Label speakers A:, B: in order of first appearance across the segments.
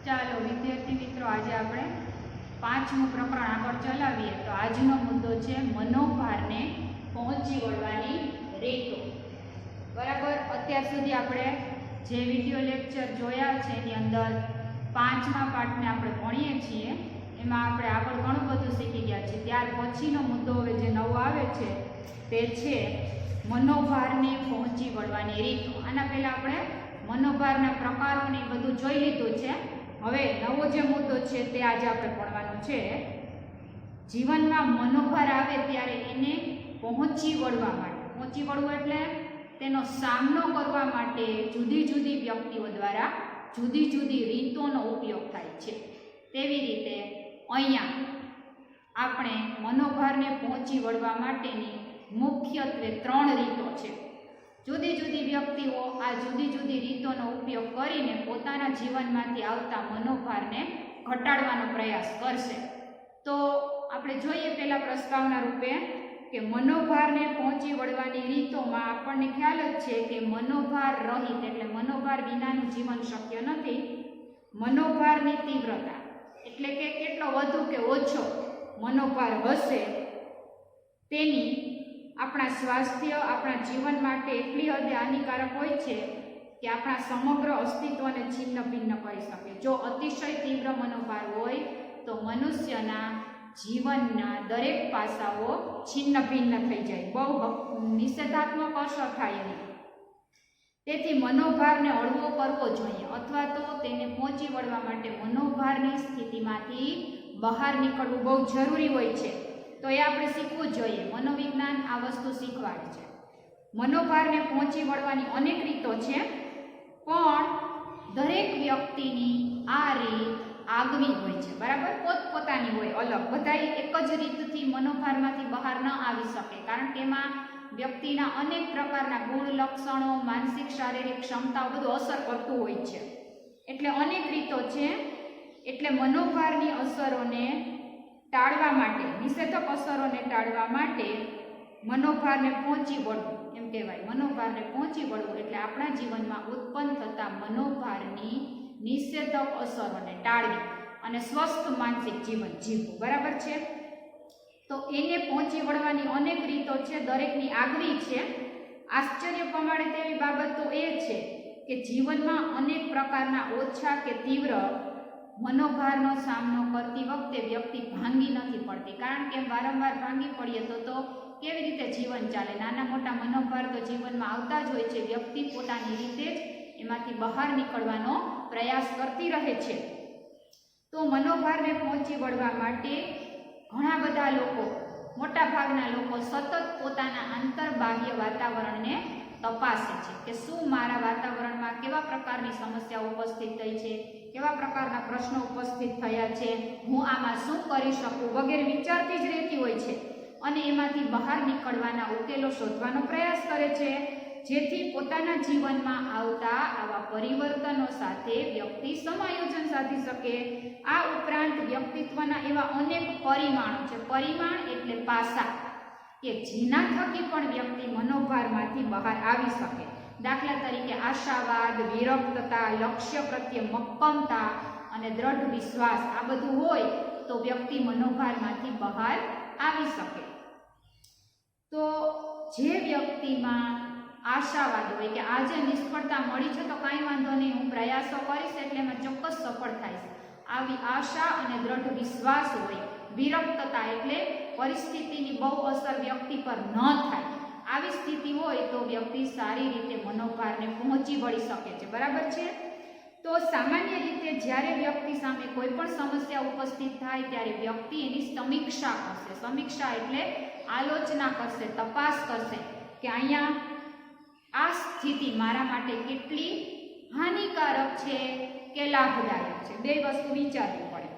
A: ચાલો વિદ્યાર્થી મિત્રો, આજે આપણે પાંચમું પ્રકરણ આગળ ચલાવીએ. તો આજનો મુદ્દો છે મનોભારને પહોંચી વળવાની રીતો. બરાબર, અત્યાર સુધી આપણે જે વિડીયો લેક્ચર જોયા છે એની અંદર પાંચમા પાઠને આપણે ભણીએ છીએ. એમાં આપણે આગળ ઘણું બધું શીખી ગયા છીએ. ત્યાર પછીનો મુદ્દો હવે જે નવો આવે છે તે છે મનોભારને પહોંચી વળવાની રીતો. આના પહેલાં આપણે મનોભારના પ્રકારોને બધું જોઈ લીધું છે. હવે નવો જે મુદ્દો છે તે આજે આપણે ભણવાનો છે. જીવનમાં મનોભાર આવે ત્યારે એને પહોંચી વળવા માટે, પહોંચી વળવું એટલે તેનો સામનો કરવા માટે જુદી જુદી વ્યક્તિઓ દ્વારા જુદી જુદી રીતોનો ઉપયોગ થાય છે. તેવી રીતે અહીંયા આપણે મનોભારને પહોંચી વળવા માટેની મુખ્યત્વે 3 રીતો છે. જુદી જુદી વ્યક્તિઓ આ જુદી જુદી રીતોનો ઉપયોગ કરીને પોતાના જીવનમાંથી આવતા મનોભારને ઘટાડવાનો પ્રયાસ કરશે. તો આપણે જોઈએ પહેલા પ્રસ્તાવના રૂપે કે મનોભારને પહોંચી વળવાની રીતોમાં આપણને ખ્યાલ જ છે કે મનોભાર રહિત એટલે મનોભાર વિનાનું જીવન શક્ય નથી. મનોભારની તીવ્રતા એટલે કે કેટલો વધુ કે ઓછો મનોભાર હશે તેની આપણા સ્વાસ્થ્ય, આપણા જીવન માટે એટલી હદે હાનિકારક હોય છે કે આપણા સમગ્ર અસ્તિત્વને છિન્ન ભિન્ન કરી શકે. જો અતિશય તીવ્ર મનોભાર હોય તો મનુષ્યના જીવનના દરેક પાસાઓ છિન્ન ભિન્ન થઈ જાય, બહુ નિષેધાત્મક અસર થાય એની. તેથી મનોભારને હળવો કરવો જોઈએ અથવા તો તેને પહોંચી વળવા માટે મનોભારની સ્થિતિમાંથી બહાર નીકળવું બહુ જરૂરી હોય છે. તો એ આપણે શીખવું જોઈએ. મનોવિજ્ઞાન આ વસ્તુ શીખવાડે છે. મનોભારને પહોંચી વળવાની અનેક રીતો છે, પણ દરેક વ્યક્તિની આ રીત આગવી હોય છે. બરાબર, પોતપોતાની હોય, અલગ. બધા એક જ રીતથી મનોભારમાંથી બહાર ન આવી શકે, કારણ કે એમાં વ્યક્તિના અનેક પ્રકારના ગુણ, લક્ષણો, માનસિક શારીરિક ક્ષમતાઓ બધું અસર કરતું હોય છે. એટલે અનેક રીતો છે. એટલે મનોભારની અસરોને ટાળવા માટે, નિષેધક અસરોને ટાળવા માટે મનોભારને પહોંચી વળવું એમ કહેવાય. મનોભારને પહોંચી વળવું એટલે આપણા જીવનમાં ઉત્પન્ન થતા મનોભારની નિષેધક અસરોને ટાળવી અને સ્વસ્થ માનસિક જીવન જીવવું. બરાબર છે? તો એને પહોંચી વળવાની અનેક રીતો છે, દરેકની આગવી છે. આશ્ચર્ય પમાડે તેવી બાબત તો એ છે કે જીવનમાં અનેક પ્રકારના ઓછા કે તીવ્ર મનોભારનો સામનો કરતી વખતે વ્યક્તિ ભાંગી નથી પડતી. કારણ કે વારંવાર ભાંગી પડીએ તો કેવી રીતે જીવન ચાલે? નાના મોટા મનોભાર તો જીવનમાં આવતા જ હોય છે. વ્યક્તિ પોતાની રીતે જ એમાંથી બહાર નીકળવાનો પ્રયાસ કરતી રહે છે. તો મનોભારને પહોંચી વળવા માટે ઘણા બધા લોકો, મોટા ભાગના લોકો સતત પોતાના આંતરબાહ્ય વાતાવરણને તપાસે છે કે શું મારા વાતાવરણમાં કેવા પ્રકારની સમસ્યાઓ ઉપસ્થિત થઈ છે, કેવા પ્રકારના પ્રશ્નો ઉપસ્થિત થયા છે, હું આમાં શું કરી શકું વગેરે વિચારતી જ રહેતી હોય છે. અને એમાંથી બહાર નીકળવાના ઉકેલો શોધવાનો પ્રયાસ કરે છે, જેથી પોતાના જીવનમાં આવતા આવા પરિવર્તનો સાથે વ્યક્તિ સમાયોજન સાધી શકે. આ ઉપરાંત વ્યક્તિત્વના એવા અનેક પરિમાણો છે. પરિમાણ એટલે પાસા કે જેના થકી પણ વ્યક્તિ મનોભારમાંથી બહાર આવી શકે. દાખલા તરીકે આશાવાદ, વિરક્તતા, લક્ષ્ય પ્રત્યે મક્કમતા અને દ્રઢ વિશ્વાસ, આ બધું હોય તો વ્યક્તિ મનોભારમાંથી બહાર આવી શકે. તો જે વ્યક્તિમાં આશાવાદ હોય કે આજે નિષ્ફળતા મળી છે તો કાંઈ વાંધો નહીં, હું પ્રયાસો કરીશ એટલે એમાં ચોક્કસ સફળ થાય છે, આવી આશા અને દ્રઢ વિશ્વાસ હોય. વિરક્તતા એટલે પરિસ્થિતિની બહુ અસર વ્યક્તિ પર ન થાય, આવી સ્થિતિ હોય તો વ્યક્તિ સારી રીતે મનોભારને પહોંચી વળી શકે છે. બરાબર છે? તો સામાન્ય રીતે જ્યારે વ્યક્તિ સામે કોઈ પણ સમસ્યા ઉપસ્થિત થાય ત્યારે વ્યક્તિ એની સમીક્ષા કરશે. સમીક્ષા એટલે આલોચના કરશે, તપાસ કરશે કે અહીંયા આ સ્થિતિ મારા માટે કેટલી હાનિકારક છે કે લાભદાયક છે. બે વસ્તુ વિચારવી પડે.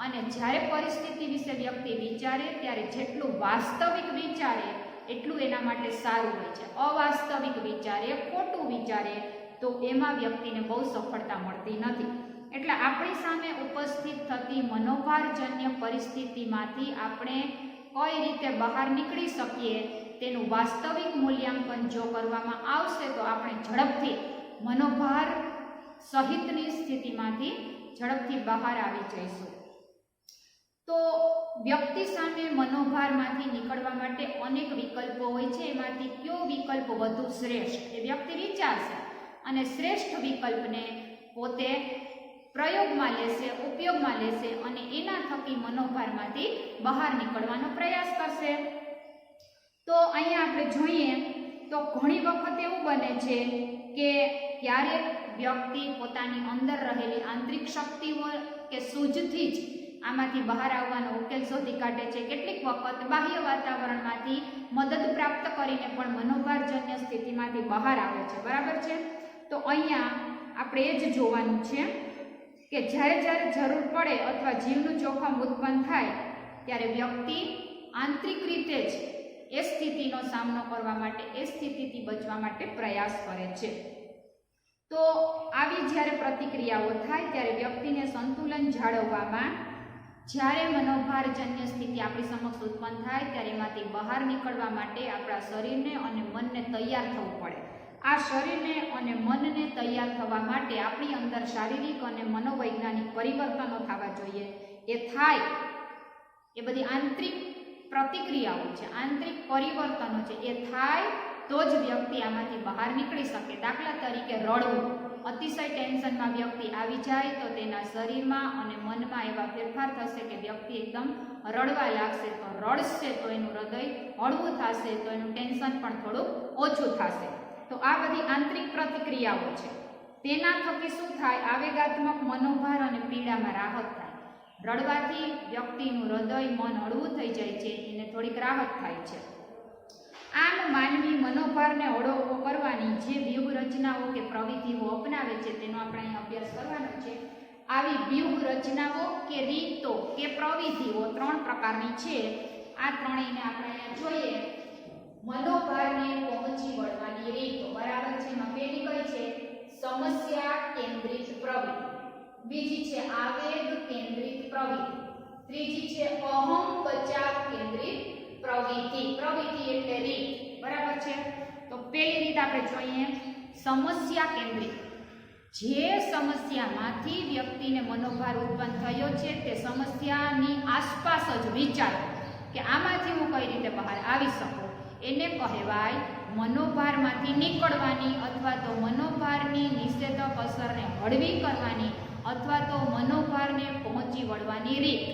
A: અને જ્યારે પરિસ્થિતિ વિશે વ્યક્તિ વિચારે ત્યારે જેટલું વાસ્તવિક વિચારે એટલું એના માટે સારું હોય છે. અવાસ્તવિક વિચારે, ખોટું વિચારે તો એમાં વ્યક્તિને બહુ સફળતા મળતી નથી. એટલે આપણી સામે ઉપસ્થિત થતી મનોભારજન્ય પરિસ્થિતિમાંથી આપણે કઈ રીતે બહાર નીકળી શકીએ તેનું વાસ્તવિક મૂલ્યાંકન જો કરવામાં આવશે તો આપણે ઝડપથી મનોભાર સહિતની સ્થિતિમાંથી ઝડપથી બહાર આવી જઈશું. તો વ્યક્તિ સામે મનોભારમાંથી નીકળવા માટે અનેક વિકલ્પો હોય છે. એમાંથી કયો વિકલ્પ વધુ શ્રેષ્ઠ એ વ્યક્તિ વિચારશે અને શ્રેષ્ઠ વિકલ્પને પોતે પ્રયોગમાં લેશે, ઉપયોગમાં લેશે અને એના થકી મનોભારમાંથી બહાર નીકળવાનો પ્રયાસ કરશે. તો અહીંયા આપણે જોઈએ તો ઘણી વખત એવું બને છે કે ક્યારેક વ્યક્તિ પોતાની અંદર રહેલી આંતરિક શક્તિઓ કે સૂઝથી જ આમાંથી બહાર આવવાનો ઉકેલ શોધી કાઢે છે. કેટલીક વખત બાહ્ય વાતાવરણમાંથી મદદ પ્રાપ્ત કરીને પણ મનોભારજન્ય સ્થિતિમાંથી બહાર આવે છે. બરાબર છે? તો અહીંયા આપણે એ જ જોવાનું છે કે જ્યારે જ્યારે જરૂર પડે અથવા જીવનું જોખમ ઉત્પન્ન થાય ત્યારે વ્યક્તિ આંતરિક રીતે જ એ સ્થિતિનો સામનો કરવા માટે, એ સ્થિતિથી બચવા માટે પ્રયાસ કરે છે. તો આવી જ્યારે પ્રતિક્રિયાઓ થાય ત્યારે વ્યક્તિને સંતુલન જાળવવામાં, જ્યારે મનોભારજન્ય સ્થિતિ આપણી સમક્ષ ઉત્પન્ન થાય ત્યારે એમાંથી બહાર નીકળવા માટે આપણા શરીરને અને મનને તૈયાર થવું પડે. આ શરીરને અને મનને તૈયાર થવા માટે આપણી અંદર શારીરિક અને મનોવૈજ્ઞાનિક પરિવર્તનો થવા જોઈએ. એ થાય, એ બધી આંતરિક પ્રતિક્રિયાઓ છે, આંતરિક પરિવર્તનો છે, એ થાય તો જ વ્યક્તિ આમાંથી બહાર નીકળી શકે. દાખલા તરીકે રડવું. અતિશય ટેન્શનમાં વ્યક્તિ આવી જાય તો તેના શરીરમાં અને મનમાં એવા ફેરફાર થશે કે વ્યક્તિ એકદમ રડવા લાગશે. તો રડશે તો એનું હૃદય હળવું થશે, તો એનું ટેન્શન પણ થોડું ઓછું થશે. તો આ બધી આંતરિક પ્રતિક્રિયાઓ છે. તેના થકી શું થાય? આવેગાત્મક મનોભાર અને પીડામાં રાહત થાય. રડવાથી વ્યક્તિનું હૃદય, મન હળવું થઈ જાય છે, એને થોડીક રાહત થાય છે. આમ માનવી મનોભારને હળવો કરવાની જે વ્યૂહરચનાઓ કે પ્રવિધિઓ અપનાવે છે તેનો આપણે અહીં અભ્યાસ કરવાનો છે. આવી વ્યૂહરચનાઓ કે રીતો કે પ્રવિધિઓ 3 પ્રકારની છે. આ ત્રણેયને આપણે અહીંયા જોઈએ. મનોભારને પહોંચી વળવાની રીતો. બરાબર છે? એમાં પહેલી કઈ છે? સમસ્યા કેન્દ્રિત પ્રવૃત્તિ. બીજી છે આવેગ કેન્દ્રિત પ્રવૃત્તિ. ત્રીજી છે અહમ બચાવ કેન્દ્રિત પ્રવૃત્તિ. પ્રવૃત્તિ એટલે રીત. બરાબર છે? તો પહેલી રીત આપણે જોઈએ સમસ્યા કેન્દ્રિત. જે સમસ્યામાંથી વ્યક્તિને મનોભાર ઉત્પન્ન થયો છે તે સમસ્યાની આસપાસ જ વિચારો કે આમાંથી હું કઈ રીતે બહાર આવી શકું. એને કહેવાય મનોભારમાંથી નીકળવાની અથવા તો મનોભારની નિષેધક અસરને હળવી કરવાની અથવા તો મનોભારને પહોંચી વળવાની રીત.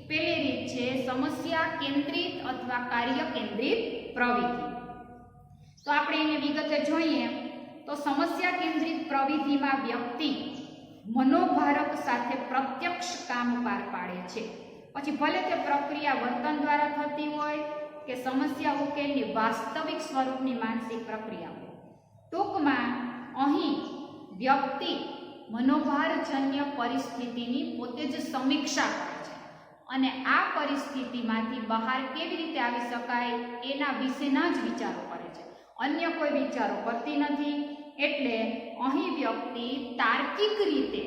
A: પહેલી રીત છે સમસ્યા કેન્દ્રિત અથવા કાર્ય કેન્દ્રિત પ્રવૃત્તિ. તો આપણે એને વિગતે જોઈએ તો સમસ્યા કેન્દ્રિત પ્રવૃત્તિમાં વ્યક્તિ મનોભારક સાથે પ્રત્યક્ષ કામ પાર પાડે છે. પછી ભલે તે પ્રક્રિયા વર્તન દ્વારા થતી હોય કે સમસ્યા ઉકેલની વાસ્તવિક સ્વરૂપની માનસિક પ્રક્રિયા. ટૂંકમાં અહીં વ્યક્તિ મનોભારજન્ય પરિસ્થિતિની પોતે જ સમીક્ષા કરે છે અને આ પરિસ્થિતિમાંથી બહાર કેવી રીતે આવી શકાય એના વિશેના જ વિચારો કરે છે. અન્ય કોઈ વિચારો કરતી નથી. એટલે અહીં વ્યક્તિ તાર્કિક રીતે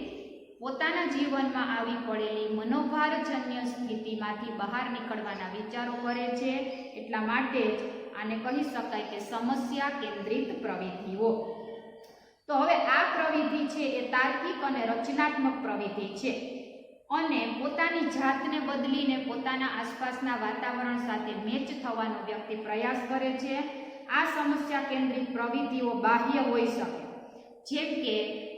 A: પોતાના જીવનમાં આવી પડેલી મનોભારજન્ય સ્થિતિમાંથી બહાર નીકળવાના વિચારો કરે છે. એટલા માટે જ આને કહી શકાય કે સમસ્યા કેન્દ્રિત પ્રવૃત્તિઓ. તો હવે આ પ્રવૃત્તિ છે એ તાર્કિક અને રચનાત્મક પ્રવૃત્તિ છે અને પોતાની જાતને બદલીને પોતાના આસપાસના વાતાવરણ સાથે મેચ થવાનો વ્યક્તિ પ્રયાસ કરે છે. આ સમસ્યા કેન્દ્રિત પ્રવૃત્તિઓ બાહ્ય હોઈ શકે, જેમ કે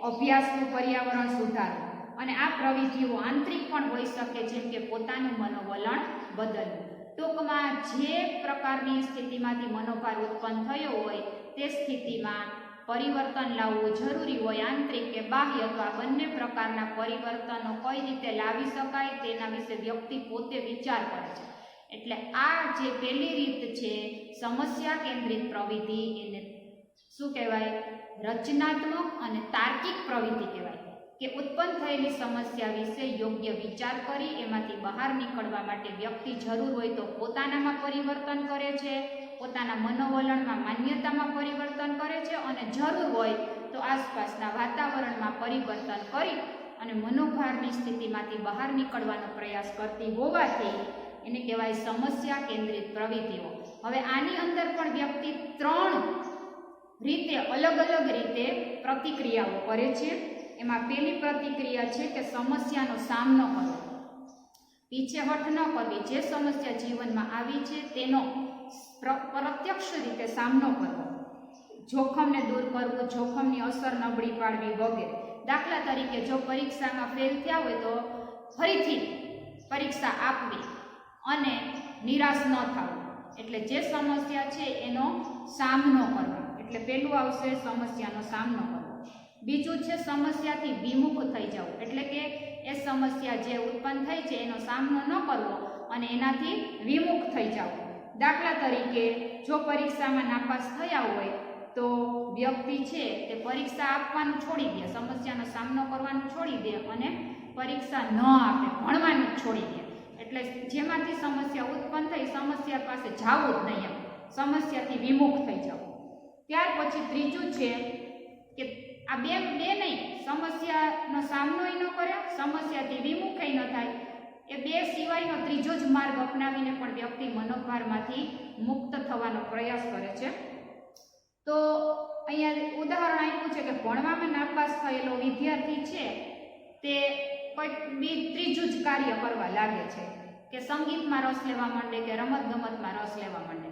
A: અભ્યાસનું પર્યાવરણ સુધારવું, અને આ પ્રવૃત્તિઓ આંતરિક પણ હોઈ શકે, જેમ કે પોતાનું મનોવલણ બદલવું. ટૂંકમાં જે પ્રકારની સ્થિતિમાંથી મનોભાર ઉત્પન્ન થયો હોય તે સ્થિતિમાં પરિવર્તન લાવવું જરૂરી હોય, આંતરિક કે બાહ્ય. તો આ બંને પ્રકારના પરિવર્તનો કઈ રીતે લાવી શકાય તેના વિશે વ્યક્તિ પોતે વિચાર કરે છે. એટલે આ જે પહેલી રીત છે સમસ્યા કેન્દ્રિત પ્રવૃત્તિ, એને શું કહેવાય? રચનાત્મક અને તાર્કિક પ્રવૃત્તિ કહેવાય. કે ઉત્પન્ન થયેલી સમસ્યા વિશે યોગ્ય વિચાર કરી એમાંથી બહાર નીકળવા માટે વ્યક્તિ જરૂર હોય તો પોતાનામાં પરિવર્તન કરે છે, પોતાના મનોવલણમાં, માન્યતામાં પરિવર્તન કરે છે અને જરૂર હોય તો આસપાસના વાતાવરણમાં પરિવર્તન કરી અને મનોભારની સ્થિતિમાંથી બહાર નીકળવાનો પ્રયાસ કરતી હોવાથી એને કહેવાય સમસ્યા કેન્દ્રિત પ્રવૃત્તિઓ. હવે આની અંદર પણ વ્યક્તિ 3 રીતે અલગ અલગ રીતે પ્રતિક્રિયાઓ કરે છે. એમાં પહેલી પ્રતિક્રિયા છે કે સમસ્યાનો સામનો કરવો, પીછેહઠ ન કરવી, જે સમસ્યા જીવનમાં આવી છે તેનો પ્રત્યક્ષ રીતે સામનો કરવો, જોખમને દૂર કરવું, જોખમની અસર નબળી પાડવી વગેરે. દાખલા તરીકે જો પરીક્ષામાં ફેલ થયા હોય તો ફરીથી પરીક્ષા આપવી અને નિરાશ ન થવું. એટલે જે સમસ્યા છે એનો સામનો કરવો. એટલે પહેલું આવશે સમસ્યાનો સામનો કરવો. બીજું છે સમસ્યાથી વિમુખ થઈ જવું, એટલે કે એ સમસ્યા જે ઉત્પન્ન થઈ છે એનો સામનો ન કરવો અને એનાથી વિમુખ થઈ જવું. દાખલા તરીકે જો પરીક્ષામાં નાપાસ થયા હોય તો વ્યક્તિ છે તે પરીક્ષા આપવાનું છોડી દે, સમસ્યાનો સામનો કરવાનું છોડી દે અને પરીક્ષા ન આપે, ભણવાનું જ છોડી દે. એટલે જેમાંથી સમસ્યા ઉત્પન્ન થઈ સમસ્યા પાસે જવું જ નહીં, એમ સમસ્યાથી વિમુખ થઈ જવું. ત્યાર પછી ત્રીજું છે કે આ બે નહીં, સમસ્યાનો સામનો ન કરે, સમસ્યાથી વિમુખ ન થાય, એ બે સિવાયનો ત્રીજો જ માર્ગ અપનાવીને પણ વ્યક્તિ મનોભારમાંથી મુક્ત થવાનો પ્રયાસ કરે છે. તો અહીંયા ઉદાહરણ આપ્યું છે કે ભણવામાં નાપાસ થયેલો વિદ્યાર્થી છે તે કોઈ ત્રીજું જ કાર્ય કરવા લાગે છે કે સંગીતમાં રસ લેવા માંડે કે રમતગમતમાં રસ લેવા માંડે.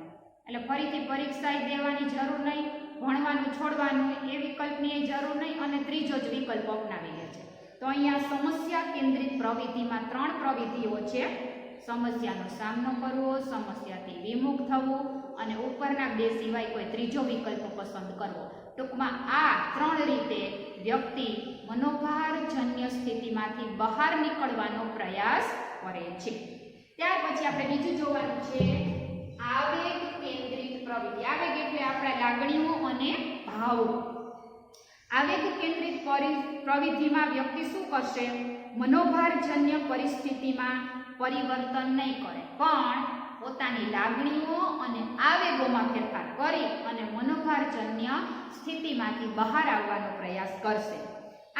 A: એટલે ફરીથી પરીક્ષા દેવાની જરૂર નહીં, ભણવાનું છોડવાનું એ વિકલ્પની જરૂર નહીં અને ત્રીજો જ વિકલ્પ અપનાવી લે છે. તો અહીંયા સમસ્યા કેન્દ્રિત પ્રવૃત્તિમાં 3 પ્રવૃત્તિઓ છે: સમસ્યાનો સામનો કરવો, સમસ્યાથી વિમુખ થવું અને ઉપરના 2 સિવાય કોઈ ત્રીજો વિકલ્પ પસંદ કરવો. ટૂંકમાં આ 3 રીતે વ્યક્તિ મનોભારજન્ય સ્થિતિમાંથી બહાર નીકળવાનો પ્રયાસ કરે છે. ત્યાર પછી આપણે બીજું જોવાનું છે આવેગ કેન્દ્રિત પ્રવૃત્તિ. આવેગ એટલે આપણા લાગણીઓ અને ભાવો. આવેગ કેન્દ્રિત પ્રવૃત્તિમાં વ્યક્તિ શું કરશે? મનોભારજન્ય પરિસ્થિતિમાં પરિવર્તન નહીં કરે, પણ પોતાની લાગણીઓ અને આવેગોમાં ફેરફાર કરી અને મનોભારજન્ય સ્થિતિમાંથી બહાર આવવાનો પ્રયાસ કરશે.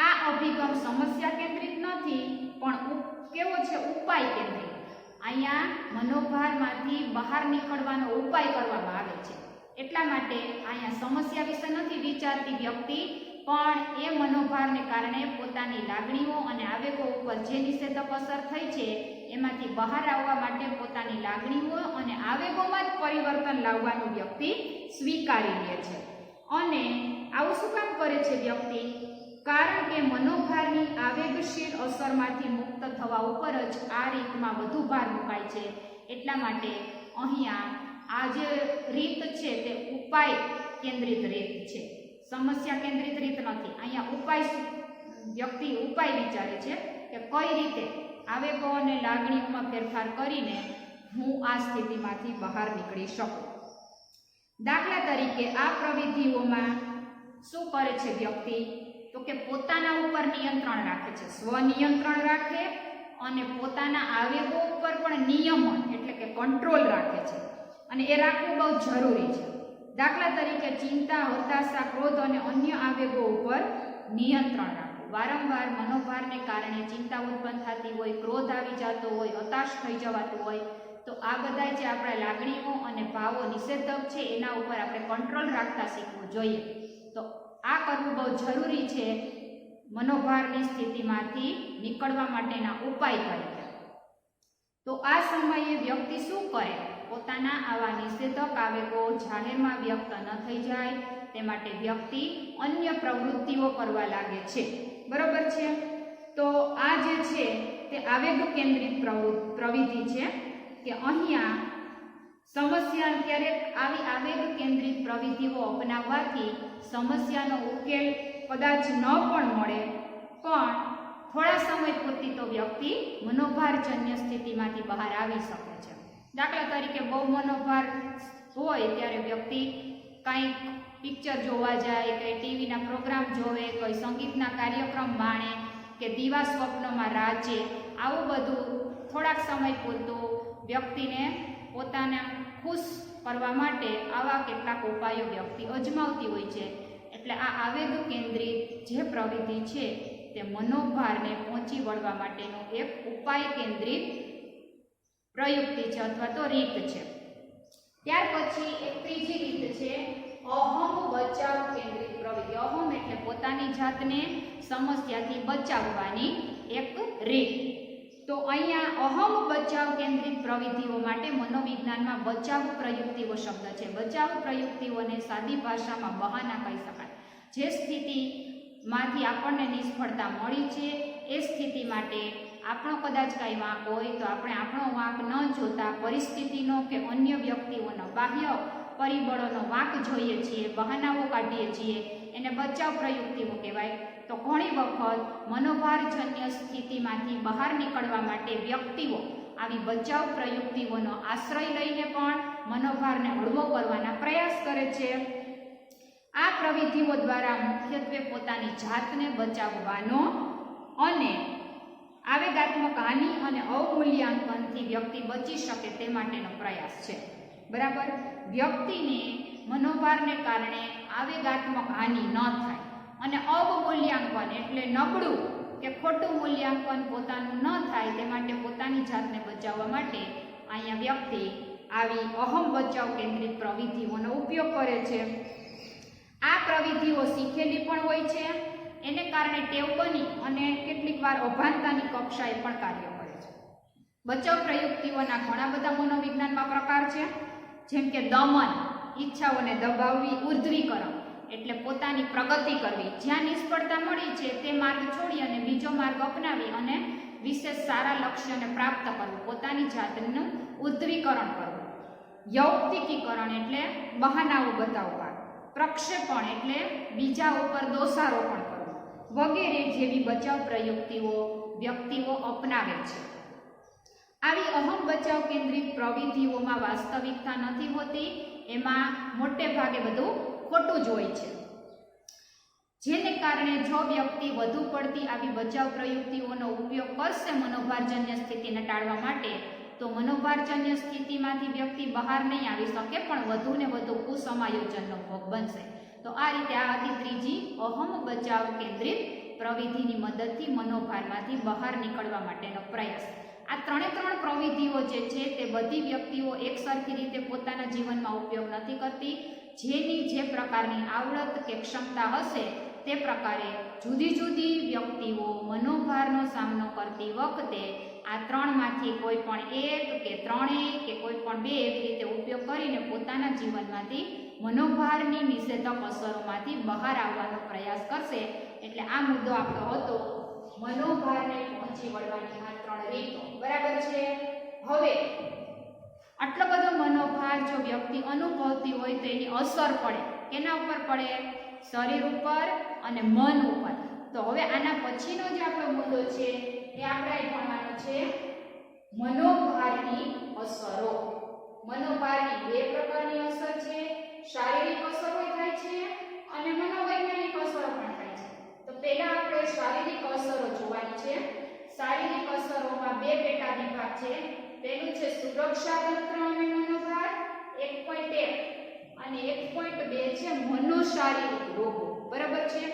A: આ અભિગમ સમસ્યા કેન્દ્રિત નથી, પણ કેવો છે? ઉપાય કેન્દ્રિત. અહીંયા મનોભારમાંથી બહાર નીકળવાનો ઉપાય કરવામાં આવે છે. એટલા માટે અહીંયા સમસ્યા વિશે નથી વિચારતી વ્યક્તિ, પણ એ મનોભારને કારણે પોતાની લાગણીઓ અને આવેગો ઉપર જે નિષેધક અસર થઈ છે એમાંથી બહાર આવવા માટે પોતાની લાગણીઓ અને આવેગોમાં જ પરિવર્તન લાવવાનું વ્યક્તિ સ્વીકારી લે છે. અને આવું શું કામ કરે છે વ્યક્તિ? કારણ કે મનોભારની આવેગશીલ અસરમાંથી મુક્ત થવા ઉપર જ આ રીતમાં વધુ ભાર મુકાય છે. એટલા માટે અહીંયા આ જે રીત છે તે ઉપાય કેન્દ્રિત રીત છે, સમસ્યા કેન્દ્રિત રીત નથી. અહીંયા ઉપાય વ્યક્તિ ઉપાય વિચારે છે કે કઈ રીતે આવેગો અને લાગણીઓમાં ફેરફાર કરીને હું આ સ્થિતિમાંથી બહાર નીકળી શકું. દાખલા તરીકે આ પ્રવૃત્તિઓમાં શું કરે છે વ્યક્તિ? તો કે પોતાના ઉપર નિયંત્રણ રાખે છે, સ્વનિયંત્રણ રાખે અને પોતાના આવેગો ઉપર પણ નિયમન એટલે કે કંટ્રોલ રાખે છે. અને એ રાખવું બહુ જરૂરી છે. દાખલા તરીકે ચિંતા, હતાશા, ક્રોધ અને અન્ય આવેગો ઉપર નિયંત્રણ રાખવું. વારંવાર મનોભારને કારણે ચિંતા ઉત્પન્ન થતી હોય, ક્રોધ આવી જતો હોય, હતાશ થઈ જવાતું હોય, તો આ બધા જે આપણા લાગણીઓ અને ભાવો નિષેધક છે એના ઉપર આપણે કંટ્રોલ રાખતા શીખવું જોઈએ. તો આ કરવું બહુ જરૂરી છે મનોભારની સ્થિતિમાંથી નીકળવા માટેના ઉપાય તરીકે. તો આ સમયે વ્યક્તિ શું કરે? પોતાના આવા નિષેધક આવેગો જાહેરમાં વ્યક્ત ન થઈ જાય તે માટે વ્યક્તિ અન્ય પ્રવૃત્તિઓ કરવા લાગે છે. બરોબર છે? તો આ જે છે તે આવેગ કેન્દ્રિત પ્રવૃત્તિ છે કે અહીંયા સમસ્યા ક્યારેક આવી આવેગ કેન્દ્રિત પ્રવૃત્તિઓ અપનાવવાથી સમસ્યાનો ઉકેલ કદાચ ન પણ મળે, પણ થોડા સમય પૂરતી તો વ્યક્તિ મનોભારજન્ય સ્થિતિમાંથી બહાર આવી શકે છે. દાખલા તરીકે બહુ મનોભાર હોય ત્યારે વ્યક્તિ કંઈક પિક્ચર જોવા જાય, કંઈ ટીવીના પ્રોગ્રામ જોવે, કોઈ સંગીતના કાર્યક્રમ માણે કે દીવા સ્વપ્નમાં રાચે. આવું બધું થોડાક સમય પૂરતું વ્યક્તિને પોતાને ખુશ કરવા માટે આવા કેટલાક ઉપાયો વ્યક્તિ અજમાવતી હોય છે. એટલે આ આવેગ કેન્દ્રિત જે પ્રવૃત્તિ છે તે મનોભારને પહોંચી વળવા માટેનો એક ઉપાય કેન્દ્રિત પ્રયુક્તિ છે અથવા તો રીત છે. ત્યાર પછી એક ત્રીજી રીત છે અહમ બચાવ કેન્દ્રિત પ્રવૃત્તિ. અહમ એટલે પોતાની જાતને સમસ્યાથી બચાવવાની એક રીત. તો અહીંયા અહમ બચાવ કેન્દ્રિત પ્રવૃત્તિઓ માટે મનોવિજ્ઞાનમાં બચાવ પ્રયુક્તિઓ શબ્દ છે. બચાવ પ્રયુક્તિઓને સાદી ભાષામાં બહાના કહી શકાય. જે સ્થિતિમાંથી આપણને નિષ્ફળતા મળી છે એ સ્થિતિ માટે આપણો કદાચ કાંઈ વાંક હોય તો આપણે આપણો વાંક ન જોતા પરિસ્થિતિનો કે અન્ય વ્યક્તિઓનો બાહ્ય પરિબળોનો વાંક જોઈએ છીએ, બહાનાઓ કાઢીએ છીએ, એને બચાવ પ્રયુક્તિઓ કહેવાય. તો ઘણી વખત મનોભારજન્ય સ્થિતિમાંથી બહાર નીકળવા માટે વ્યક્તિઓ આવી બચાવ પ્રયુક્તિઓનો આશ્રય લઈને પણ મનોભારને હળવો કરવાના પ્રયાસ કરે છે. આ પ્રવિધિઓ દ્વારા મુખ્યત્વે પોતાની જાતને બચાવવાનો અને આવેગાત્મક હાનિ અને અવમૂલ્યાંકનથી વ્યક્તિ બચી શકે તે માટેનો પ્રયાસ છે. બરાબર. વ્યક્તિને મનોભારને કારણે આવેગાત્મક હાનિ ન થાય અને અવમૂલ્યાંકન એટલે નબળું કે ખોટું મૂલ્યાંકન પોતાનું ન થાય તે માટે પોતાની જાતને બચાવવા માટે અહીંયા વ્યક્તિ આવી અહમ બચાવ કેન્દ્રિત પ્રવિધિઓનો ઉપયોગ કરે છે. આ પ્રવિધિઓ શીખેલી પણ હોય છે, એને કારણે ટેવ બની અને કેટલીક વાર અભાનતાની કક્ષાએ પણ કાર્ય કરે છે. બચાવ પ્રયુક્તિઓના ઘણા બધા મનોવિજ્ઞાનમાં પ્રકાર છે, જેમ કે દમન, ઈચ્છાઓને દબાવવી, ઉર્ધ્વીકરણ એટલે પોતાની પ્રગતિ કરવી, જ્યાં નિષ્ફળતા મળી છે તે માર્ગ છોડી અને બીજો માર્ગ અપનાવી અને વિશેષ સારા લક્ષ્યને પ્રાપ્ત કરવું, પોતાની જાતનું ઉર્ધ્વીકરણ કરવું. યૌક્તિકીકરણ એટલે બહાનાઓ બતાવવા, પ્રક્ષેપણ એટલે બીજા ઉપર દોષારોપણ કરવું વગેરે જેવી બચાવ પ્રયુક્તિઓ વ્યક્તિઓ અપનાવે છે. આવી અહમ બચાવ કેન્દ્રિત પ્રવિધિઓમાં વાસ્તવિકતા નથી હોતી, એમાં મોટે ભાગે બધું ખોટું જ હોય છે. જેને કારણે જો વ્યક્તિ વધુ પડતી આવી બચાવ પ્રયુક્તિઓનો ઉપયોગ કરશે મનોભારજન્ય સ્થિતિને ટાળવા માટે, તો મનોભારજન્ય સ્થિતિમાંથી વ્યક્તિ બહાર નહીં આવી શકે પણ વધુ ને વધુ કુસમાયોજનનો ભોગ બનશે. તો આ રીતે આ હતી ત્રીજી અહમ બચાવ કેન્દ્રિત પ્રવિધિની મદદથી મનોભારમાંથી બહાર નીકળવા માટેનો પ્રયાસ. આ ત્રણે ત્રણ પ્રવિધિઓ જે છે તે બધી વ્યક્તિઓ એકસરખી રીતે પોતાના જીવનમાં ઉપયોગ નથી કરતી. જેની જે પ્રકારની આવડત કે ક્ષમતા હશે તે પ્રકારે જુદી જુદી વ્યક્તિઓ મનોભારનો સામનો કરતી વખતે આ ત્રણમાંથી કોઈ પણ એક કે ત્રણેય કે કોઈ પણ બે એવી રીતે ઉપયોગ કરીને પોતાના જીવનમાંથી મનોભારની નિષેધક અસરોમાંથી બહાર આવવાનો પ્રયાસ કરશે. એટલે આ મુદ્દો આપણો હતો મનોભારને પહોંચી વળવાની આ ત્રણ રીતો. બરાબર છે. હવે આટલો બધો મનોભાર જો વ્યક્તિ અનુભવતી હોય તો એની અસર પડે કેના ઉપર પડે? શરીર ઉપર અને મન ઉપર. તો હવે આના પછીનો જે આપણો મુદ્દો છે એ આપણે ભણવાનો છે મનોભારની અસરો. મનોભારની બે પ્રકારની અસર છે, શારીરિક અસરો થાય છે અને મનોવૈજ્ઞાનિક અસરો પણ થાય છે. તો પહેલા આપણે શારીરિક અસરો જોવાની છે. શારીરિક અસરોમાં બે પેટા વિભાગ છે. પહેલું છે સુરક્ષા તંત્ર અને મનોભાર 1.1 અને 1.2 છે મનોશારીરિક રોગો. બરાબર છે.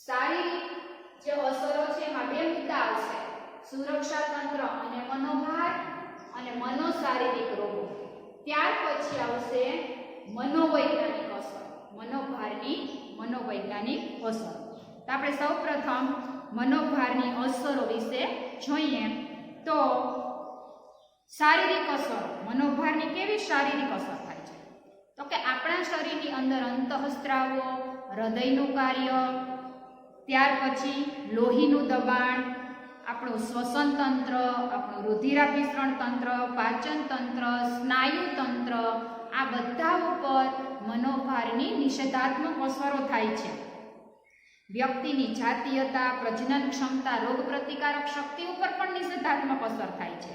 A: શારીરિક જે અસરો છે એમાં બે મુદ્દા આવશે, સુરક્ષા તંત્ર અને મનોભાર અને મનોશારીરિક રોગો. ત્યાર પછી આવશે મનોવૈજ્ઞાનિક અસર, મનોભારની મનોવૈજ્ઞાનિક અસર. તો આપણે સૌપ્રથમ મનોભારની અસરો વિશે જોઈએ. તો શારીરિક અસર, મનોભારની કેવી શારીરિક અસર થાય છે? તો કે આપણા શરીરની અંદર અંતઃસ્ત્રાવો, હૃદયનું કાર્ય, ત્યાર પછી લોહીનું દબાણ, આપણું શ્વસન તંત્ર, આપણું રુધિરાભિસરણ તંત્ર, પાચન તંત્ર, સ્નાયુ તંત્ર, આ બધા ઉપર મનોભારની નિષેધાત્મક અસરો થાય છે. વ્યક્તિની જાતીયતા, પ્રજનન ક્ષમતા, રોગ પ્રતિકારક શક્તિ ઉપર પણ નિષેધાત્મક અસર થાય છે.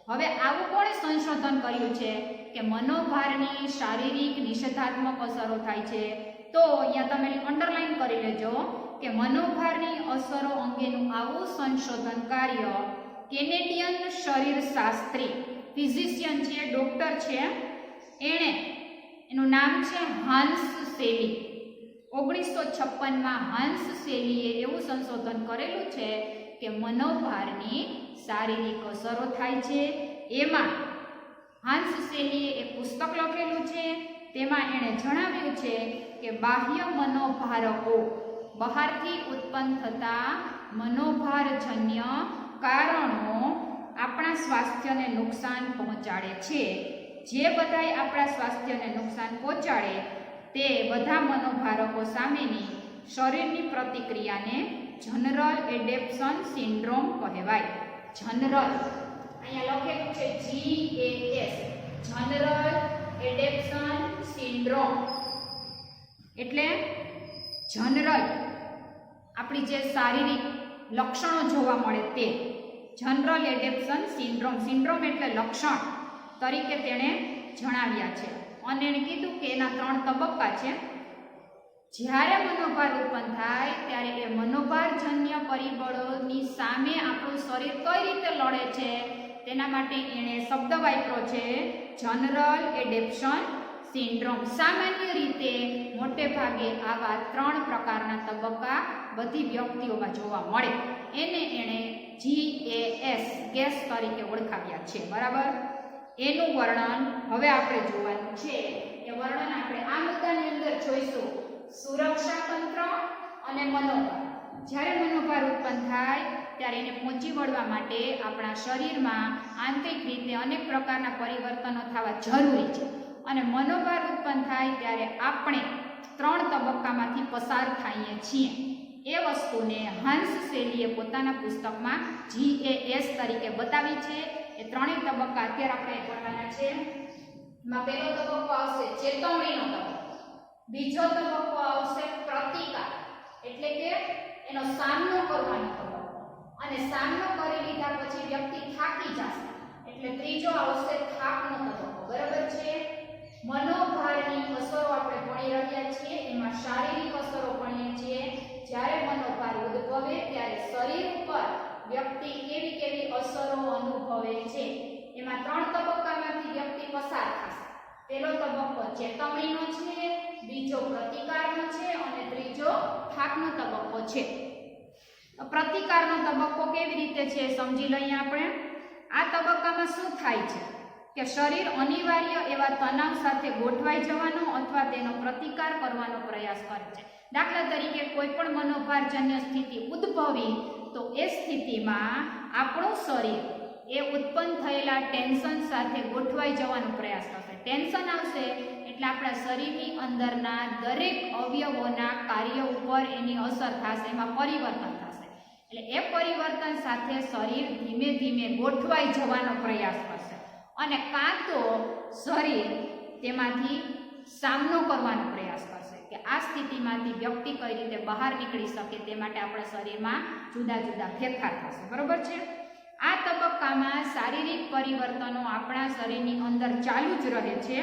A: હવે આવું કોણે સંશોધન કર્યું છે કે મનોભારની શારીરિક નિષેધાત્મક અસરો થાય છે? તો અહીંયા તમે અંડરલાઈન કરી લેજો કે મનોભારની અસરો અંગેનું આવું સંશોધન કાર્ય કેનેડિયન શરીરશાસ્ત્રી ફિઝિશિયન છે, ડોક્ટર છે, એનું નામ છે હાન્સ સેલી. 1956માં હાન્સ સેલીએ એવું સંશોધન કરેલું છે કે મનોભારની શારીરિક અસરો થાય છે. એમાં હાન્સ સેલીએ એક પુસ્તક લખેલું છે તેમાં એણે જણાવ્યું છે કે બાહ્ય મનોભારકો, બહારથી ઉત્પન્ન થતા મનોભારજન્ય કારણો આપણા સ્વાસ્થ્યને નુકસાન પહોંચાડે છે. જે બધાય આપણા સ્વાસ્થ્યને નુકસાન પહોંચાડે તે બધા મનોભારકો સામેની શરીરની પ્રતિક્રિયાને જનરલ એડેપ્શન સિન્ડ્રોમ કહેવાય. જનરલ અહીંયા લખેલું છે GAS, જનરલ એડેપ્શન સિન્ડ્રોમ. એટલે જનરલ આપણી જે શારીરિક લક્ષણો જોવા મળે તે જનરલ એડેપ્શન સિન્ડ્રોમ. સિન્ડ્રોમ એટલે લક્ષણ તરીકે તેણે જણાવ્યા છે. અને એણે કીધું કે એના 3 તબક્કા છે. જ્યારે મનોભાર ઉત્પન્ન થાય ત્યારે એ મનોભારજન્ય પરિબળોની સામે આપણું શરીર કઈ રીતે લડે છે તેના માટે એણે શબ્દ વાપર્યો છે જનરલ એડેપ્શન સિન્ડ્રોમ. સામાન્ય રીતે મોટે ભાગે આવા 3 પ્રકારના તબક્કા બધી વ્યક્તિઓમાં જોવા મળે. એને એણે GAS ગેસ તરીકે ઓળખાવ્યા છે. બરાબર, એનું વર્ણન હવે આપણે જોવાનું છે. એ વર્ણન આપણે આ મુદ્દાની અંદર જોઈશું. સુરક્ષા તંત્ર અને મનોભાર. જ્યારે મનોભાર ઉત્પન્ન થાય ત્યારે એને પહોંચી વળવા માટે આપણા શરીરમાં આંતરિક રીતે અનેક પ્રકારના પરિવર્તનો થવા જરૂરી છે. અને મનોભાર ઉત્પન્ન થાય ત્યારે આપણે 3 તબક્કામાંથી પસાર થઈએ છીએ. એ વસ્તુને હાન્સ સેલીએ પોતાના પુસ્તકમાં GAS તરીકે બતાવી છે. એ 3 તબક્કા અત્યારે આપણે ભણવાના છે. એમાં પહેલો તબક્કો આવશે ચેતવણીનો તબક્કો, બીજો તબક્કો આવશે પ્રતિકાર એટલે કે એનો સામનો કરવાનો તબક્કો, અને સામનો કરી લીધા પછી વ્યક્તિ થાકી જશે એટલે ત્રીજો આવશે થાકનો તબક્કો. બરાબર છે. મનોભારની અસરો આપણે ભણી રહ્યા છીએ. એમાં શારીરિક અસરો ભણીએ છીએ. જ્યારે મનોભાર ઉદ્ભવે ત્યારે શરીર ઉપર વ્યક્તિ કેવી કેવી અસરો અનુભવે છે. એમાં 3 તબક્કામાંથી વ્યક્તિ પસાર થશે. પહેલો તબક્કો ચેતવણીનો છે, બીજો પ્રતિકારનો છે અને ત્રીજો થાકનો તબક્કો છે. પ્રતિકારનો તબક્કો કેવી રીતે છે સમજી લઈએ આપણે. આ તબક્કામાં શું થાય છે કે શરીર અનિવાર્ય એવા તણાવ સાથે ગોઠવાઈ જવાનો અથવા તેનો પ્રતિકાર કરવાનો પ્રયાસ કરે છે. દાખલા તરીકે કોઈ પણ મનોભારજન્ય સ્થિતિ ઉદ્ભવી તો એ સ્થિતિમાં આપણું શરીર એ ઉત્પન્ન થયેલા ટેન્શન સાથે ગોઠવાઈ જવાનો પ્રયાસ કરશે. ટેન્શન આવશે એટલે આપણા શરીરની અંદરના દરેક અવયવોના કાર્ય ઉપર એની અસર થશે, એમાં પરિવર્તન થશે. એટલે એ પરિવર્તન સાથે શરીર ધીમે ધીમે ગોઠવાઈ જવાનો પ્રયાસ કરશે અને કાં તો શરીર તેમાંથી સામનો કરવાનો પ્રયાસ કરશે કે આ સ્થિતિમાંથી વ્યક્તિ કઈ રીતે બહાર નીકળી શકે તે માટે આપણા શરીરમાં જુદા જુદા ફેરફાર થશે. બરોબર છે. આ તબક્કામાં શારીરિક પરિવર્તનો આપણા શરીરની અંદર ચાલુ જ રહે છે,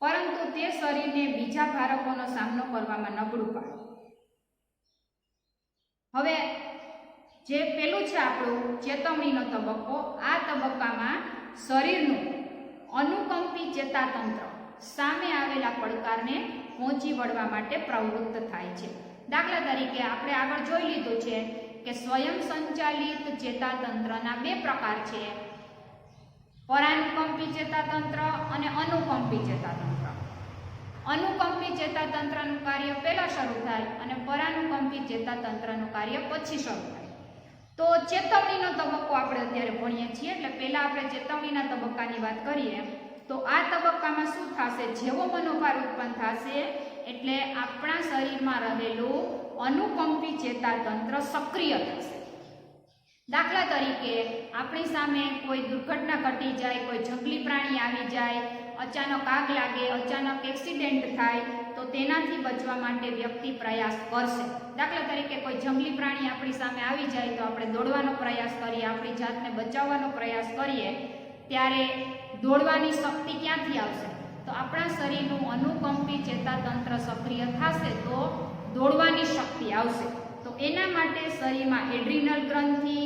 A: પરંતુ તે શરીરને બીજા ભારકોનો સામનો કરવામાં નબળું પાડે. હવે જે પેલું છે આપણું ચેતવણીનો તબક્કો. આ તબક્કામાં શરીરનું અનુકંપી ચેતાતંત્ર સામે આવેલા પડકારને પહોંચી વળવા માટે પ્રવૃત્ત થાય છે. દાખલા તરીકે આપણે આગળ જોઈ લીધું છે કે સ્વયં સંચાલિત ચેતાતંત્રના 2 પ્રકાર છે, પરાનુકંપી ચેતાતંત્ર અને અનુકંપી ચેતાતંત્ર. અનુકંપી ચેતાતંત્રનું કાર્ય પહેલા શરૂ થાય અને પરાનુકંપી ચેતાતંત્રનું કાર્ય પછી શરૂ થાય. તો ચેતવણીનો તબક્કો આપણે અત્યારે ભણીએ છીએ. એટલે પહેલા આપણે ચેતવણીના તબક્કાની વાત કરીએ તો આ તબક્કામાં શું થશે? જેવો મનોભાર ઉત્પન્ન થશે એટલે આપણા શરીરમાં રહેલું અનુકંપી ચેતાતંત્ર સક્રિય થશે. દાખલા તરીકે આપણી સામે કોઈ દુર્ઘટના ઘટી જાય, કોઈ જંગલી પ્રાણી આવી જાય, અચાનક આગ લાગે, અચાનક એક્સિડન્ટ થાય તો તેનાથી બચવા માટે વ્યક્તિ પ્રયાસ કરશે. દાખલા તરીકે કોઈ જંગલી પ્રાણી આપણી સામે આવી જાય તો આપણે દોડવાનો પ્રયાસ કરીએ, આપણી જાતને બચાવવાનો પ્રયાસ કરીએ. ત્યારે દોડવાની શક્તિ ક્યાંથી આવશે? તો આપણા શરીરનું અનુકંપી ચેતાતંત્ર સક્રિય થશે તો દોડવાની શક્તિ આવશે. તો એના માટે શરીરમાં એડ્રિનલ ગ્રંથિ,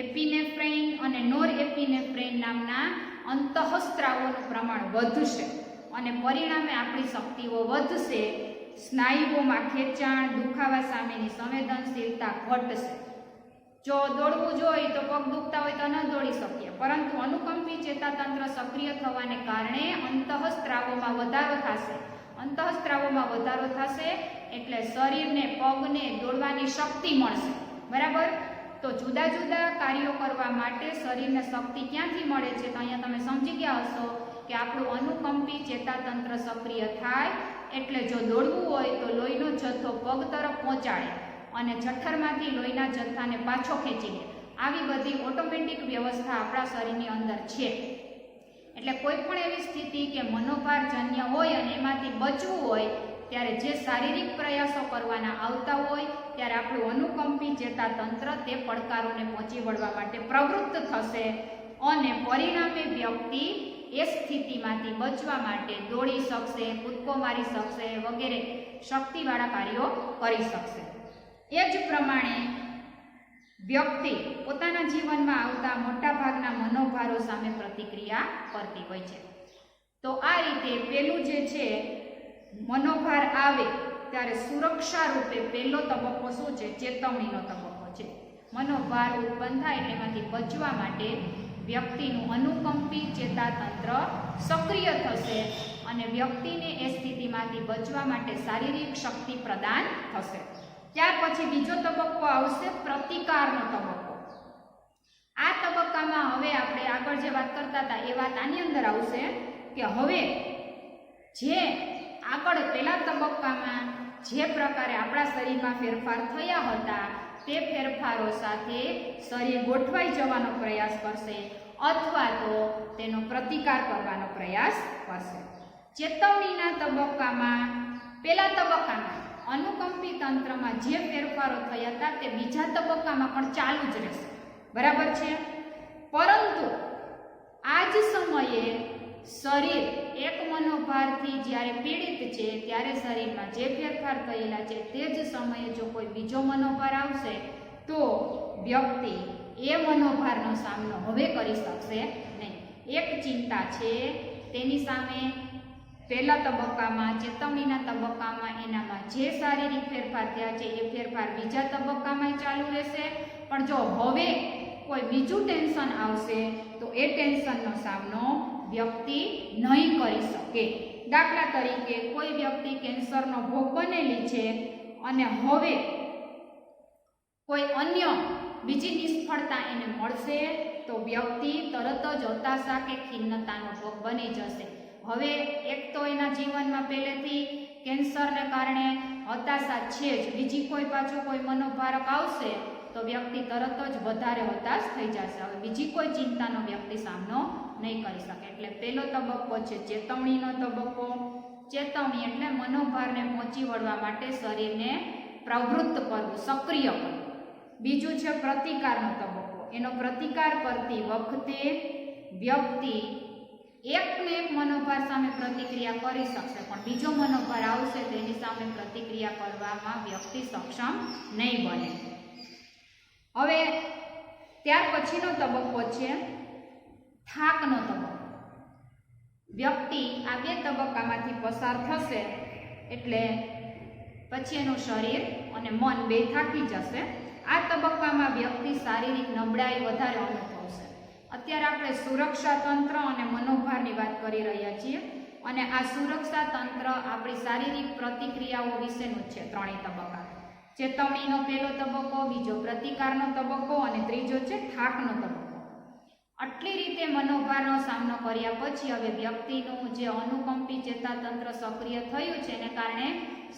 A: એપિનેફ્રેઇન અને નોરએપિનેફ્રેઇન નામના અંતઃસ્ત્રાવોનું પ્રમાણ વધશે અને પરિણામે આપણી શક્તિઓ વધશે. સ્નાયુઓમાં ખેંચાણ, દુખાવા સામેની સંવેદનશીલતા ઘટશે. જો દોડવું જોઈએ તો પગ દુખતા હોય તો ન દોડી શકીએ, પરંતુ અનુકંપી ચેતાતંત્ર સક્રિય થવાને કારણે અંતઃસ્ત્રાવોમાં વધારો થશે. અંતઃસ્ત્રાવોમાં વધારો થશે એટલે શરીરને, પગને દોડવાની શક્તિ મળશે. બરાબર? તો જુદા જુદા કાર્યો કરવા માટે શરીરને શક્તિ ક્યાંથી મળે છે? તો અહીંયા તમે સમજી ગયા હશો કે આપણું અનુકંપી ચેતાતંત્ર સક્રિય થાય એટલે જો દોડવું હોય તો લોહીનો જથ્થો પગ તરફ પહોંચાડે અને જઠરમાંથી લોહીના જથ્થાને પાછો ખેંચી લે. આવી બધી ઓટોમેટિક વ્યવસ્થા આપણા શરીરની અંદર છે. એટલે કોઈ પણ એવી સ્થિતિ કે મનોભારજન્ય હોય અને એમાંથી બચવું હોય ત્યારે જે શારીરિક પ્રયાસો કરવાના આવતા હોય ત્યારે આપણું અનુકંપી ચેતાતંત્ર તે પડકારોને પહોંચી વળવા માટે પ્રવૃત્ત થશે અને પરિણામે વ્યક્તિ એ સ્થિતિમાંથી બચવા માટે દોડી શકશે, કૂદકો મારી શકશે વગેરે શક્તિવાળા કાર્યો કરી શકશે. એ જ પ્રમાણે વ્યક્તિ પોતાના જીવનમાં આવતા મોટાભાગના મનોભારો સામે પ્રતિક્રિયા કરતી હોય છે. તો આ રીતે પેલું જે છે, મનોભાર આવે ત્યારે સુરક્ષા રૂપે પહેલો તબક્કો શું છે? ચેતવણીનો તબક્કો છે. મનોભાર ઉત્પન્ન થાય એટલે એમાંથી બચવા માટે વ્યક્તિનું અનુકંપી ચેતાતંત્ર સક્રિય થશે અને વ્યક્તિને એ સ્થિતિમાંથી બચવા માટે શારીરિક શક્તિ પ્રદાન થશે. ત્યાર પછી બીજો તબક્કો આવશે, પ્રતિકારનો તબક્કો. આ તબક્કામાં હવે આપણે આગળ જે વાત કરતા હતા એ વાત આની અંદર આવશે કે હવે જે આગળ પહેલા તબક્કામાં જે પ્રકારે આપણા શરીરમાં ફેરફાર થયા હતા તે ફેરફારો સાથે શરીર ગોઠવાઈ જવાનો પ્રયાસ કરશે અથવા તો તેનો પ્રતિકાર કરવાનો પ્રયાસ કરશે. ચેતવણીના તબક્કામાં, પહેલા તબક્કામાં અનુકંપી તંત્રમાં જે ફેરફારો થયા હતા તે બીજા તબક્કામાં પણ ચાલુ જ રહેશે. બરાબર છે? પરંતુ આ જ સમયે શરીર એક મનોભારથી જ્યારે પીડિત છે ત્યારે શરીરમાં જે ફેરફાર થયેલા છે તે જ સમયે જો કોઈ બીજો મનોભાર આવશે તો વ્યક્તિ એ મનોભારનો સામનો હવે કરી શકશે નહીં. એક ચિંતા છે તેની સામે પહેલા તબક્કામાં, ચેતવણીના તબક્કામાં એનામાં જે શારીરિક ફેરફાર થયા છે એ ફેરફાર બીજા તબક્કામાં ચાલુ રહેશે. પણ જો હવે કોઈ બીજું ટેન્શન આવશે તો એ ટેન્શનનો સામનો વ્યક્તિ નહીં કરી શકે. દાખલા તરીકે કોઈ વ્યક્તિ કેન્સરનો ભોગ બનેલી છે અને હવે કોઈ અન્ય બીજી નિષ્ફળતા એને મળશે તો વ્યક્તિ તરત જ હતાશા કે ખિન્નતાનો ભોગ બની જશે. હવે એક તો એના જીવનમાં પહેલેથી કેન્સરને કારણે હતાશા છે જ, બીજી કોઈ પાછું કોઈ મનોભારક આવશે તો વ્યક્તિ તરત જ વધારે હતાશ થઈ જશે. હવે બીજી કોઈ ચિંતાનો વ્યક્તિ સામનો નહીં કરી શકે. એટલે પહેલો તબક્કો છે ચેતવણીનો તબક્કો. ચેતવણી એટલે મનોભારને પહોંચી વળવા માટે શરીરને પ્રવૃત્ત કરવું, સક્રિય કરવું. બીજું છે પ્રતિકારનો તબક્કો. એનો પ્રતિકાર કરતી વખતે વ્યક્તિ એકને એક મનોભાર સામે પ્રતિક્રિયા કરી શકશે પણ બીજો મનોભાર આવશે તેની સામે પ્રતિક્રિયા કરવામાં વ્યક્તિ સક્ષમ નહીં બને. હવે ત્યાર પછીનો તબક્કો છે થાકનો તબક્કો. વ્યક્તિ આ બે તબક્કામાંથી પસાર થશે એટલે પછી એનું શરીર અને મન બે થાકી જશે. આ તબક્કામાં વ્યક્તિ શારીરિક નબળાઈ વધારે અનુભવશે. અત્યારે આપણે સુરક્ષા તંત્ર અને મનોભારની વાત કરી રહ્યા છીએ અને આ સુરક્ષા તંત્ર આપણી શારીરિક પ્રતિક્રિયાઓ વિશેનું છે. ત્રણેય તબક્કા, ચેતવણીનો પહેલો તબક્કો, બીજો પ્રતિકારનો તબક્કો અને ત્રીજો છે થાકનો તબક્કો. આટલી રીતે મનોભારનો સામનો કર્યા પછી હવે વ્યક્તિનું જે અનુકંપી ચેતાતંત્ર સક્રિય થયું છે એને કારણે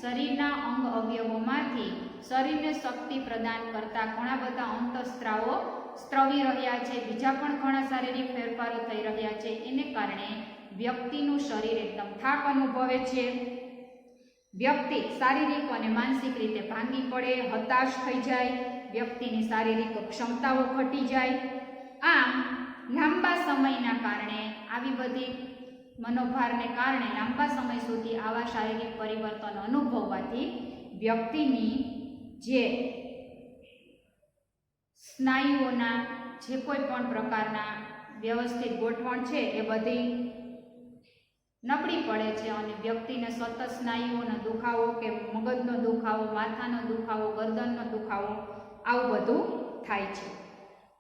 A: શરીરના અંગ અવયવોમાંથી શરીરને શક્તિ પ્રદાન કરતા ઘણા બધા અંતઃસ્ત્રાવો સ્ત્રવી રહ્યા છે. બીજા પણ ઘણા શારીરિક ફેરફારો થઈ રહ્યા છે. એને કારણે વ્યક્તિનું શરીર એકદમ થાક અનુભવે છે. વ્યક્તિ શારીરિક અને માનસિક રીતે ભાંગી પડે, હતાશ થઈ જાય, વ્યક્તિની શારીરિક ક્ષમતાઓ ઘટી જાય. આમ લાંબા સમયના કારણે આવી બધી મનોભારને કારણે લાંબા સમય સુધી આવા શારીરિક પરિવર્તન અનુભવવાથી વ્યક્તિની જે સ્નાયુઓના જે કોઈ પણ પ્રકારના વ્યવસ્થિત ગોઠવણ છે એ બધી નબળી પડે છે અને વ્યક્તિને સતત સ્નાયુઓનો દુખાવો કે મગજનો દુખાવો, માથાનો દુખાવો, ગરદનનો દુખાવો આવું બધું થાય છે.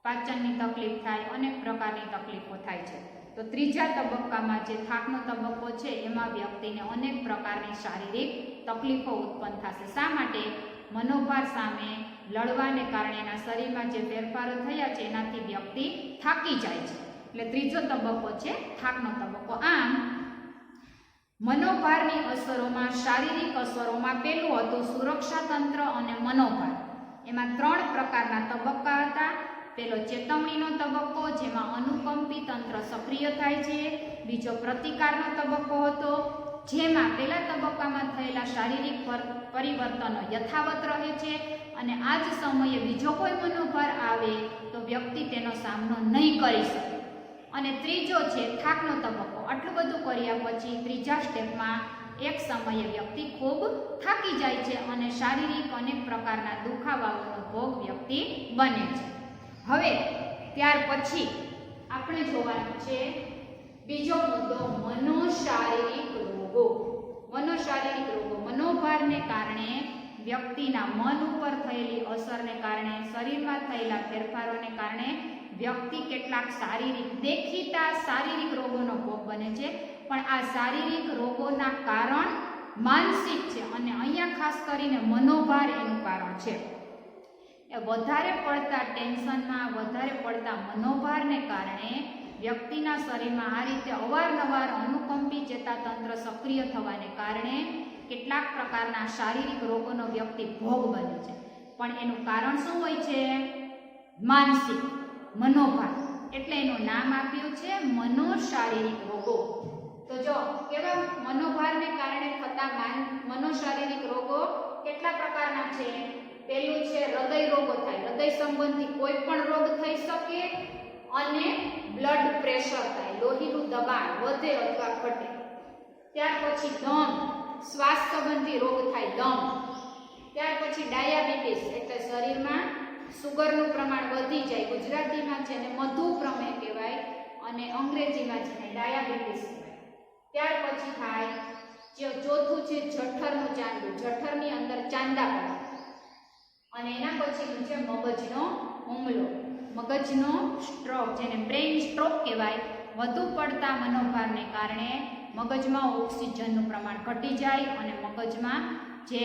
A: પાચનની તકલીફ થાય, અનેક પ્રકારની તકલીફો થાય છે. તો ત્રીજા તબક્કામાં જે થાકનો તબક્કો છે એમાં વ્યક્તિને અનેક પ્રકારની શારીરિક તકલીફો ઉત્પન્ન થશે. શા માટે? મનોભાર સામે લડવાને કારણે એના શરીરમાં જે ફેરફારો થયા છે એનાથી વ્યક્તિ થાકી જાય છે. એટલે ત્રીજો તબક્કો છે થાકનો તબક્કો. આમ મનોભારની અસરોમાં, શારીરિક અસરોમાં પેલું હતું સુરક્ષા તંત્ર અને મનોભાર. એમાં 3 પ્રકારના તબક્કા હતા. પેલો ચેતવણીનો તબક્કો, જેમાં અનુકંપી તંત્ર સક્રિય થાય છે. બીજો પ્રતિકારનો તબક્કો હતો, જેમાં પહેલા તબક્કામાં થયેલા શારીરિક પરિવર્તનો યથાવત રહે છે અને આ જ સમયે બીજો કોઈ મનોભાર આવે તો વ્યક્તિ તેનો સામનો નહીં કરી શકે. અને ત્રીજો છે થાકનો તબક્કો. આટલું બધું કર્યા પછી ત્રીજા સ્ટેપમાં એક સમયે વ્યક્તિ ખૂબ થાકી જાય છે અને શારીરિક અનેક પ્રકારના દુખાવાઓનો ભોગ વ્યક્તિ બને છે. હવે ત્યાર પછી આપણે જોવાનું છે બીજો મુદ્દો, મનોશારીરિક રોગો. મનોશારીરિક રોગો મનોભારને કારણે વ્યક્તિના મન ઉપર થયેલી અસરને કારણે, શરીરમાં થયેલા ફેરફારોને કારણે વ્યક્તિ કેટલાક શારીરિક દેખીતા શારીરિક રોગોનો ભોગ બને છે. પણ આ શારીરિક રોગોના કારણ માનસિક છે અને અહીંયા ખાસ કરીને મનોભાર એનું કારણ છે. એ વધારે પડતા ટેન્શનમાં, વધારે પડતા મનોભારને કારણે વ્યક્તિના શરીરમાં આ રીતે અવારનવાર અનુકંપી ચેતાતંત્ર સક્રિય થવાને કારણે કેટલાક પ્રકારના શારીરિક રોગોનો વ્યક્તિ ભોગ બને છે. પણ એનું કારણ શું હોય છે? માનસિક, મનોભાર. એટલે એનું નામ આપ્યું છે મનોશારીરિક રોગો. તો જો કેવા મનોભારને કારણે થતા મનોશારીરિક રોગો કેટલા પ્રકારના છે? પહેલું છે હૃદય રોગો થાય. હૃદય સંબંધી કોઈ પણ રોગ થઈ શકે અને બ્લડ પ્રેશર થાય, લોહીનું દબાણ વધે અથવા ઘટે. ત્યાર પછી દમ, શ્વાસ સંબંધી રોગ થાય, દમ. ત્યાર પછી ડાયાબિટીસ, એટલે શરીરમાં સુગરનું પ્રમાણ વધી જાય. ગુજરાતીમાં છે ને મધુપ્રમેહ કહેવાય અને અંગ્રેજીમાં છે ને ડાયાબિટીસ કહેવાય. ત્યાર પછી થાય ચોથું છે જઠરનું ચાંદું, જઠરની અંદર ચાંદા પડે. અને એના પછીનું છે મગજનો હુમલો, મગજનો સ્ટ્રોક, જેને બ્રેઇન સ્ટ્રોક કહેવાય. વધુ પડતા મનોભારને કારણે મગજમાં ઓક્સિજનનું પ્રમાણ ઘટી જાય અને મગજમાં જે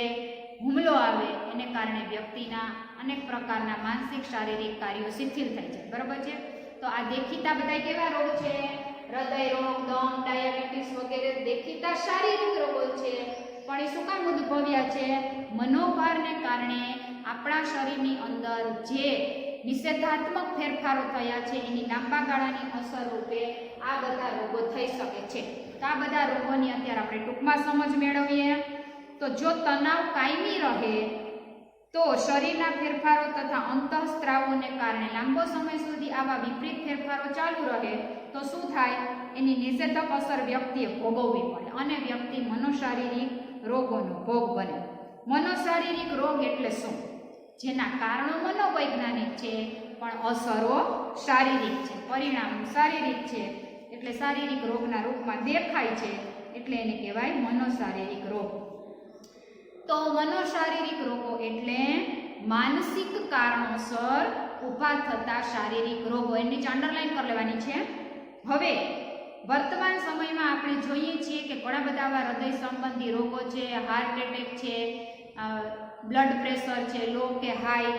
A: હુમલો આવે એને કારણે વ્યક્તિના અનેક પ્રકારના માનસિક શારીરિક કાર્યો શિથિલ થઈ જાય. બરાબર છે? તો આ દેખીતા બધા કેવા રોગ છે? હૃદય રોગ, દમ, ડાયાબિટીસ વગેરે દેખીતા શારીરિક રોગો છે. પણ એ શું કામ ઉદ્ભવ્યા છે? મનોભારને કારણે આપણા શરીરની અંદર જે નિષેધાત્મક ફેરફારો થયા છે એની લાંબા ગાળાની અસર રૂપે આ બધા રોગો થઈ શકે છે. તો આ બધા રોગોની અત્યારે આપણે ટૂંકમાં સમજ મેળવીએ. તો જો તણાવ કાયમી રહે તો શરીરના ફેરફારો તથા અંતઃસ્ત્રાવોને કારણે લાંબો સમય સુધી આવા વિપરીત ફેરફારો ચાલુ રહે તો શું થાય? એની નિષેધક અસર વ્યક્તિએ ભોગવવી પડે અને વ્યક્તિ મનોશારીરિક રોગોનો ભોગ બને. મનોશારીરિક રોગ એટલે શું? જેના કારણો મનોવૈજ્ઞાનિક છે પણ અસરો શારીરિક છે, પરિણામ શારીરિક છે. એટલે શારીરિક રોગના રૂપમાં દેખાય છે એટલે એને કહેવાય મનોશારીરિક રોગ. તો મનોશારીરિક રોગો એટલે માનસિક કારણોસર ઊભા થતા શારીરિક રોગો. એની અંડરલાઈન કરી લેવાની છે. હવે વર્તમાન સમયમાં આપણે જોઈએ છીએ કે ઘણા બધા આવા હૃદય સંબંધી રોગો છે, હાર્ટ એટેક છે, બ્લડ પ્રેશર છે, લો કે હાઈ,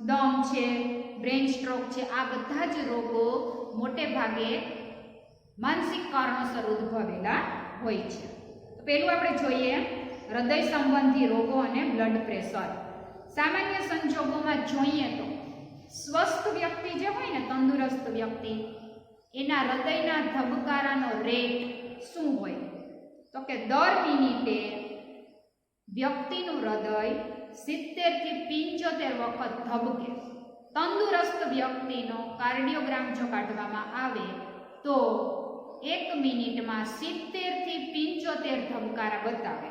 A: દમ છે, બ્રેઇન સ્ટ્રોક છે. આ બધા જ રોગો મોટે ભાગે માનસિક કારણોસર ઉદ્ભવેલા હોય છે. તો પહેલું આપણે જોઈએ હૃદય સંબંધી રોગો અને બ્લડ પ્રેશર. સામાન્ય સંજોગોમાં જોઈએ તો સ્વસ્થ વ્યક્તિ જે હોય ને, તંદુરસ્ત વ્યક્તિ, એના હૃદયના ધબકારાનો રેટ શું હોય? તો કે દર મિનિટે વ્યક્તિનું હૃદય 70 થી 75 વખત ધબકે. તંદુરસ્ત વ્યક્તિનો કાર્ડિયોગ્રામ જો કાઢવામાં આવે તો 1 મિનિટમાં 70 થી 75 ધબકારા બતાવે.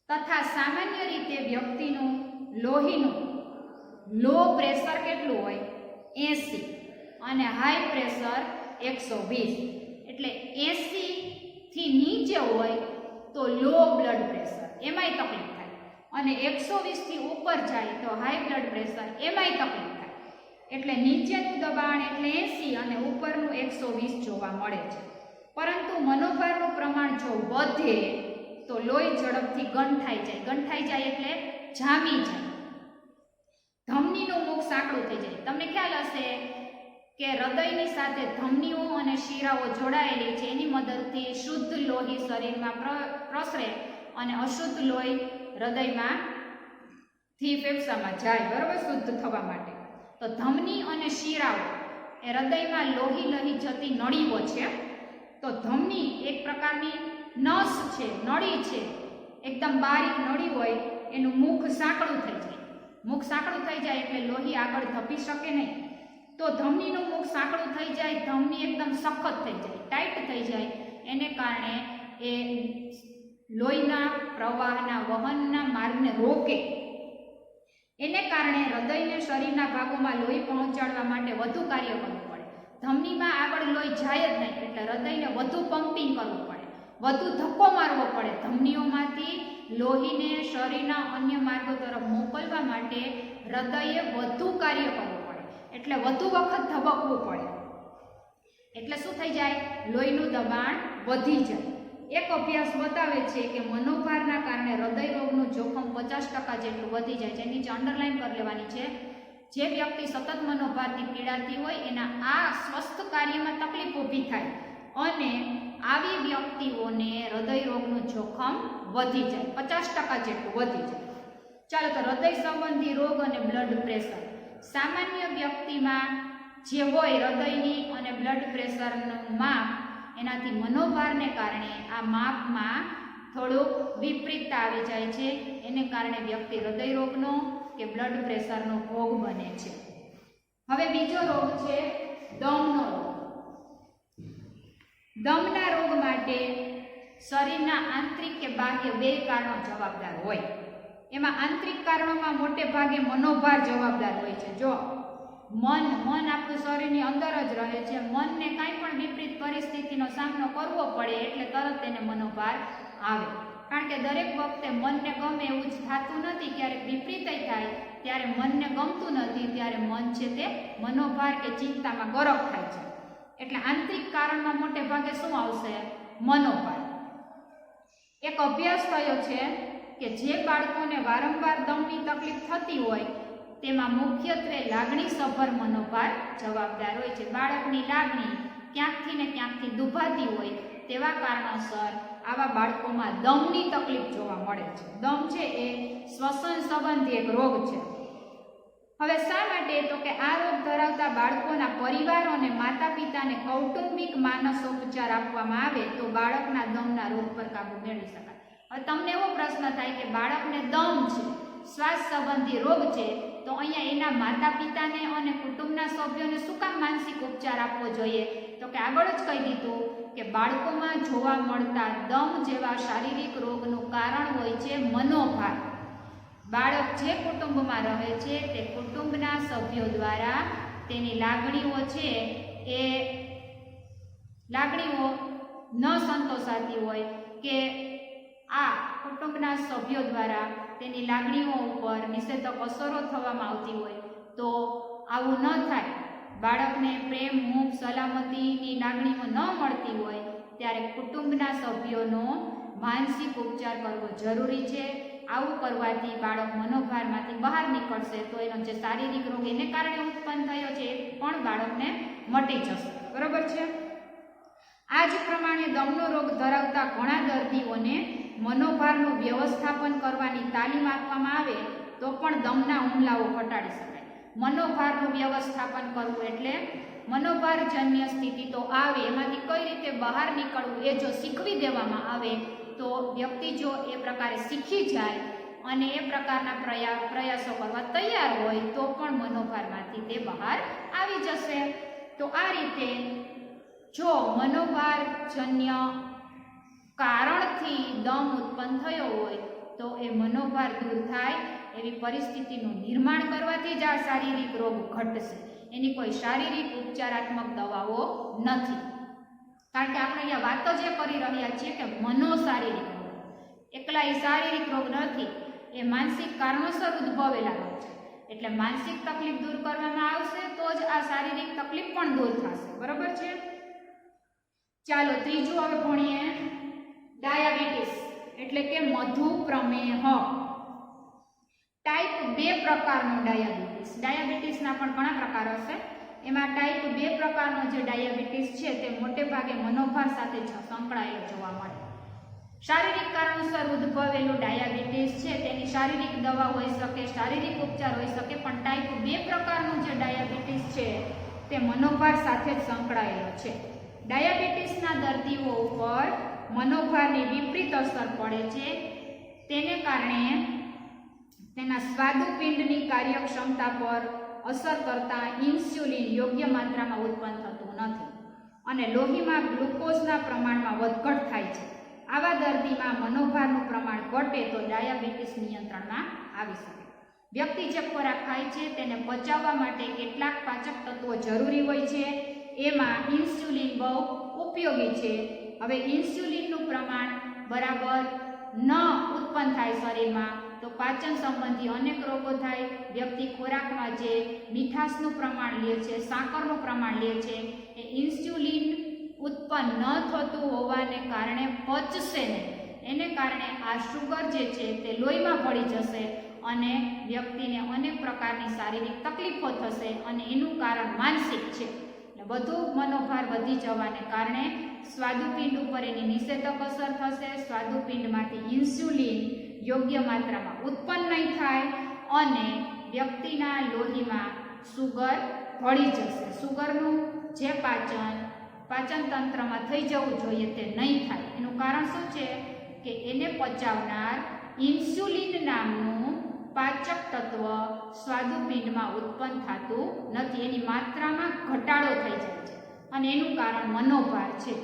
A: તથા સામાન્ય રીતે વ્યક્તિનું લોહીનું લો પ્રેશર કેટલું હોય? 80 અને હાઈ પ્રેશર 120. એટલે 80 થી નીચે હોય તો લો બ્લડ પ્રેશર, એમાંય તકલીફ થાય. અને 120 થી ઉપર જાય તો હાઈ બ્લડ પ્રેશર, એમાંય તકલીફ થાય. એટલે નીચેનું દબાણ એટલે 80 અને ઉપરનું 120 જોવા મળે છે. પરંતુ મનોભારનું પ્રમાણ જો વધે તો લોહી ઝડપથી ગંઠાઈ જાય. ગંઠાઈ જાય એટલે જામી જાય, ધમનીનું મુખ સાંકડું થઈ જાય. તમને ખ્યાલ હશે કે હૃદયની સાથે ધમનીઓ અને શિરાઓ જોડાયેલી છે. એની મદદથી શુદ્ધ લોહી શરીરમાં પ્રસરે અને અશુદ્ધ લોહી હૃદયમાં થી ફેફસામાં જાય, બરાબર, શુદ્ધ થવા માટે. તો ધમની અને શિરાઓ એ હૃદયમાં લોહી લહી જતી નળીઓ છે. તો ધમની એક પ્રકારની નસ છે, નળી છે, એકદમ બારીક નળી હોય, એનું મુખ સાંકડું થઈ જાય. મુખ સાંકડું થઈ જાય એટલે લોહી આગળ ધપી શકે નહીં. તો ધમનીનું મુખ સાંકડું થઈ જાય, ધમની એકદમ સખત થઈ જાય, ટાઈટ થઈ જાય. એને કારણે એ લોહીના પ્રવાહના વહનના માર્ગને રોકે. એને કારણે હૃદયને શરીરના ભાગોમાં લોહી પહોંચાડવા માટે વધુ કાર્ય કરવું પડે. ધમનીમાં આગળ લોહી જાય જ નહીં એટલે હૃદયને વધુ પમ્પિંગ કરવું પડે, વધુ ધક્કો મારવો પડે. ધમનીઓમાંથી લોહીને શરીરના અન્ય માર્ગો તરફ મોકલવા માટે હૃદયે વધુ કાર્ય કરવું પડે, એટલે વધુ વખત ધબકવું પડે. એટલે શું થઈ જાય? લોહીનું દબાણ વધી જાય. એક અભ્યાસ બતાવે છે કે મનોભારના કારણે હૃદય રોગનું જોખમ 50% જેટલું વધી જાય છે. નીચે અંડરલાઈન કરી લેવાની છે. જે વ્યક્તિ સતત મનોભારથી પીડાતી હોય એના આ સ્વસ્થ કાર્યમાં તકલીફ ઊભી થાય અને આવી વ્યક્તિઓને હૃદય રોગનું જોખમ વધી જાય, 50% જેટલું વધી જાય. ચાલો, તો હૃદય સંબંધી રોગ અને બ્લડ પ્રેશર. સામાન્ય વ્યક્તિમાં જે હોય હૃદયની અને બ્લડ પ્રેશરનું માપ, એનાથી મનોભારને કારણે આ માપમાં થોડુંક વિપરીતતા આવી જાય છે. એને કારણે વ્યક્તિ હૃદય રોગનો કે બ્લડ પ્રેશરનો ભોગ બને છે. હવે બીજો રોગ છે દમનો રોગ. દમના રોગ માટે શરીરના આંતરિક કે બાહ્ય બે કારણો જવાબદાર હોય. એમાં આંતરિક કારણોમાં મોટે ભાગે મનોભાર જવાબદાર હોય છે. જો મન આપણું શરીરની અંદર જ રહે છે. મનને કાંઈ પણ વિપરીત પરિસ્થિતિનો સામનો કરવો પડે એટલે તરત એને મનોભાર આવે. કારણ કે દરેક વખતે મનને ગમે એવું જ થતું નથી. ક્યારેક વિપરીત થાય ત્યારે મનને ગમતું નથી, ત્યારે મન છે તે મનોભાર કે ચિંતામાં ગરક થાય છે. એટલે આંતરિક કારણમાં મોટે ભાગે શું આવશે? મનોભાર. એક અભ્યાસ થયો છે કે જે બાળકોને વારંવાર દમની તકલીફ થતી હોય તેમાં મુખ્યત્વે લાગણીસભર મનોભાર જવાબદાર હોય છે. બાળકની લાગણી ક્યાંકથી ને ક્યાંકથી દુભાતી હોય તેવા કારણોસર આવા બાળકોમાં દમની તકલીફ જોવા મળે છે. દમ છે એ શ્વસન સંબંધી એક રોગ છે. હવે શા માટે? તો કે આ રોગ ધરાવતા બાળકોના પરિવાર અને માતા પિતાને કૌટુંબિક માનસોપચાર આપવામાં આવે તો બાળકના દમના રોગ પર કાબુ મેળવી શકાય. હવે તમને એવો પ્રશ્ન થાય કે બાળકને દમ છે, શ્વાસ સંબંધી રોગ છે, તો અહીંયા એના માતા પિતાને અને કુટુંબના સભ્યોને શું કામ માનસિક ઉપચાર આપવો જોઈએ? તો કે આગળ જ કહી દીધું કે બાળકોમાં જોવા મળતા દમ જેવા શારીરિક રોગનું કારણ હોય છે મનોભાર. બાળક જે કુટુંબમાં રહે છે તે કુટુંબના સભ્યો દ્વારા તેની લાગણીઓ છે એ લાગણીઓ ન સંતોષાતી હોય કે આ કુટુંબના સભ્યો દ્વારા તેની લાગણીઓ ઉપર નિષેધક અસરો થવામાં આવતી હોય તો આવું ન થાય. બાળકને પ્રેમ, હૂંફ, સલામતીની લાગણીઓ ન મળતી હોય ત્યારે કુટુંબના સભ્યોનો માનસિક ઉપચાર કરવો જરૂરી છે. આવું કરવાથી બાળક મનોભારમાંથી બહાર નીકળશે તો એનો જે શારીરિક રોગ એને કારણે ઉત્પન્ન થયો છે એ પણ બાળકને મટી જશે. બરાબર છે? આ જ પ્રમાણે દમનો રોગ ધરાવતા ઘણા દર્દીઓને મનોભારનું વ્યવસ્થાપન કરવાની તાલીમ આપવામાં આવે તો પણ દમના હુમલાઓ ઘટાડી શકાય. મનોભારનું વ્યવસ્થાપન કરવું એટલે મનોભારજન્ય સ્થિતિ તો આવે, એમાંથી કઈ રીતે બહાર નીકળવું એ જો શીખવી દેવામાં આવે તો વ્યક્તિ જો એ પ્રકારે શીખી જાય અને એ પ્રકારના પ્રયાસો કરવા તૈયાર હોય તો પણ મનોભારમાંથી તે બહાર આવી જશે. તો આ રીતે જો મનોભારજન્ય કારણથી દમ ઉત્પન્ન થયો હોય તો એ મનોભાર દૂર થાય એવી પરિસ્થિતિનું નિર્માણ કરવાથી જ આ શારીરિક રોગ ઘટશે. એની કોઈ શારીરિક ઉપચારાત્મક દવાઓ નથી. કારણ કે આપણે અહીંયા વાત જ એ કરી રહ્યા છીએ કે મનોશારીરિક રોગ, એકલા એ શારીરિક રોગ નથી. એ માનસિક કારણોસર ઉદ્ભવેલા રોગ છે. એટલે માનસિક તકલીફ દૂર કરવામાં આવશે તો જ આ શારીરિક તકલીફ પણ દૂર થશે. બરોબર છે. ચાલો ત્રીજું હવે ભણીએ ડાયાબિટીસ એટલે કે મધુપ્રમેહ. ટાઈપ 2 પ્રકારનો ડાયાબિટીસ. ડાયાબિટીસના પણ ઘણા પ્રકાર હશે. એમાં ટાઈપ 2 પ્રકારનો જે ડાયાબિટીસ છે તે મોટે ભાગે મનોભાર સાથે સંકળાયેલો જોવા મળે. શારીરિક કારણોસર ઉદ્ભવેલું ડાયાબિટીસ છે તેની શારીરિક દવા હોઈ શકે, શારીરિક ઉપચાર હોઈ શકે, પણ ટાઈપ 2 પ્રકારનું જે ડાયાબિટીસ છે તે મનોભાર સાથે જ સંકળાયેલો છે. ડાયાબિટીસના દર્દીઓ ઉપર મનોભારની વિપરીત અસર પડે છે. તેને કારણે તેના સ્વાદુપિંડની કાર્યક્ષમતા પર અસર કરતા ઇન્સ્યુલિન યોગ્ય માત્રામાં ઉત્પન્ન થતું નથી અને લોહીમાં ગ્લુકોઝના પ્રમાણમાં વધઘટ થાય છે. આવા દર્દીમાં મનોભારનું પ્રમાણ ઘટે તો ડાયાબિટીસ નિયંત્રણમાં આવી શકે. વ્યક્તિ જે ખોરાક ખાય છે તેને પચાવવા માટે કેટલાક પાચક તત્વો જરૂરી હોય છે. એમાં ઇન્સ્યુલિન બહુ ઉપયોગી છે. હવે ઇન્સ્યુલિનનું પ્રમાણ બરાબર ન ઉત્પન્ન થાય શરીરમાં તો પાચન સંબંધી અનેક રોગો થાય. વ્યક્તિ ખોરાકમાં જે મીઠાશનું પ્રમાણ લે છે, સાકરનું પ્રમાણ લે છે, એ ઇન્સ્યુલિન ઉત્પન્ન ન થતું હોવાને કારણે પચશે નહીં. એને કારણે આ શુગર જે છે તે લોહીમાં ભળી જશે અને વ્યક્તિને અનેક પ્રકારની શારીરિક તકલીફો થશે અને એનું કારણ માનસિક છે. એટલે વધુ મનોભાર વધી જવાને કારણે સ્વાદુપિંડ ઉપર એની નિષેધક અસર થશે. સ્વાદુપિંડમાંથી ઇન્સ્યુલિન યોગ્ય માત્રામાં ઉત્પન્ન નહીં થાય અને વ્યક્તિના લોહીમાં સુગર ભળી જશે. સુગરનું જે પાચન તંત્રમાં થઈ જવું જોઈએ તે નહીં થાય. એનું કારણ શું છે કે એને પચાવનાર ઇન્સ્યુલિન નામનું પાચક તત્વ સ્વાદુપિંડમાં ઉત્પન્ન થતું નથી. એની માત્રામાં ઘટાડો થઈ જાય છે અને એનું કારણ મનોભાર છે.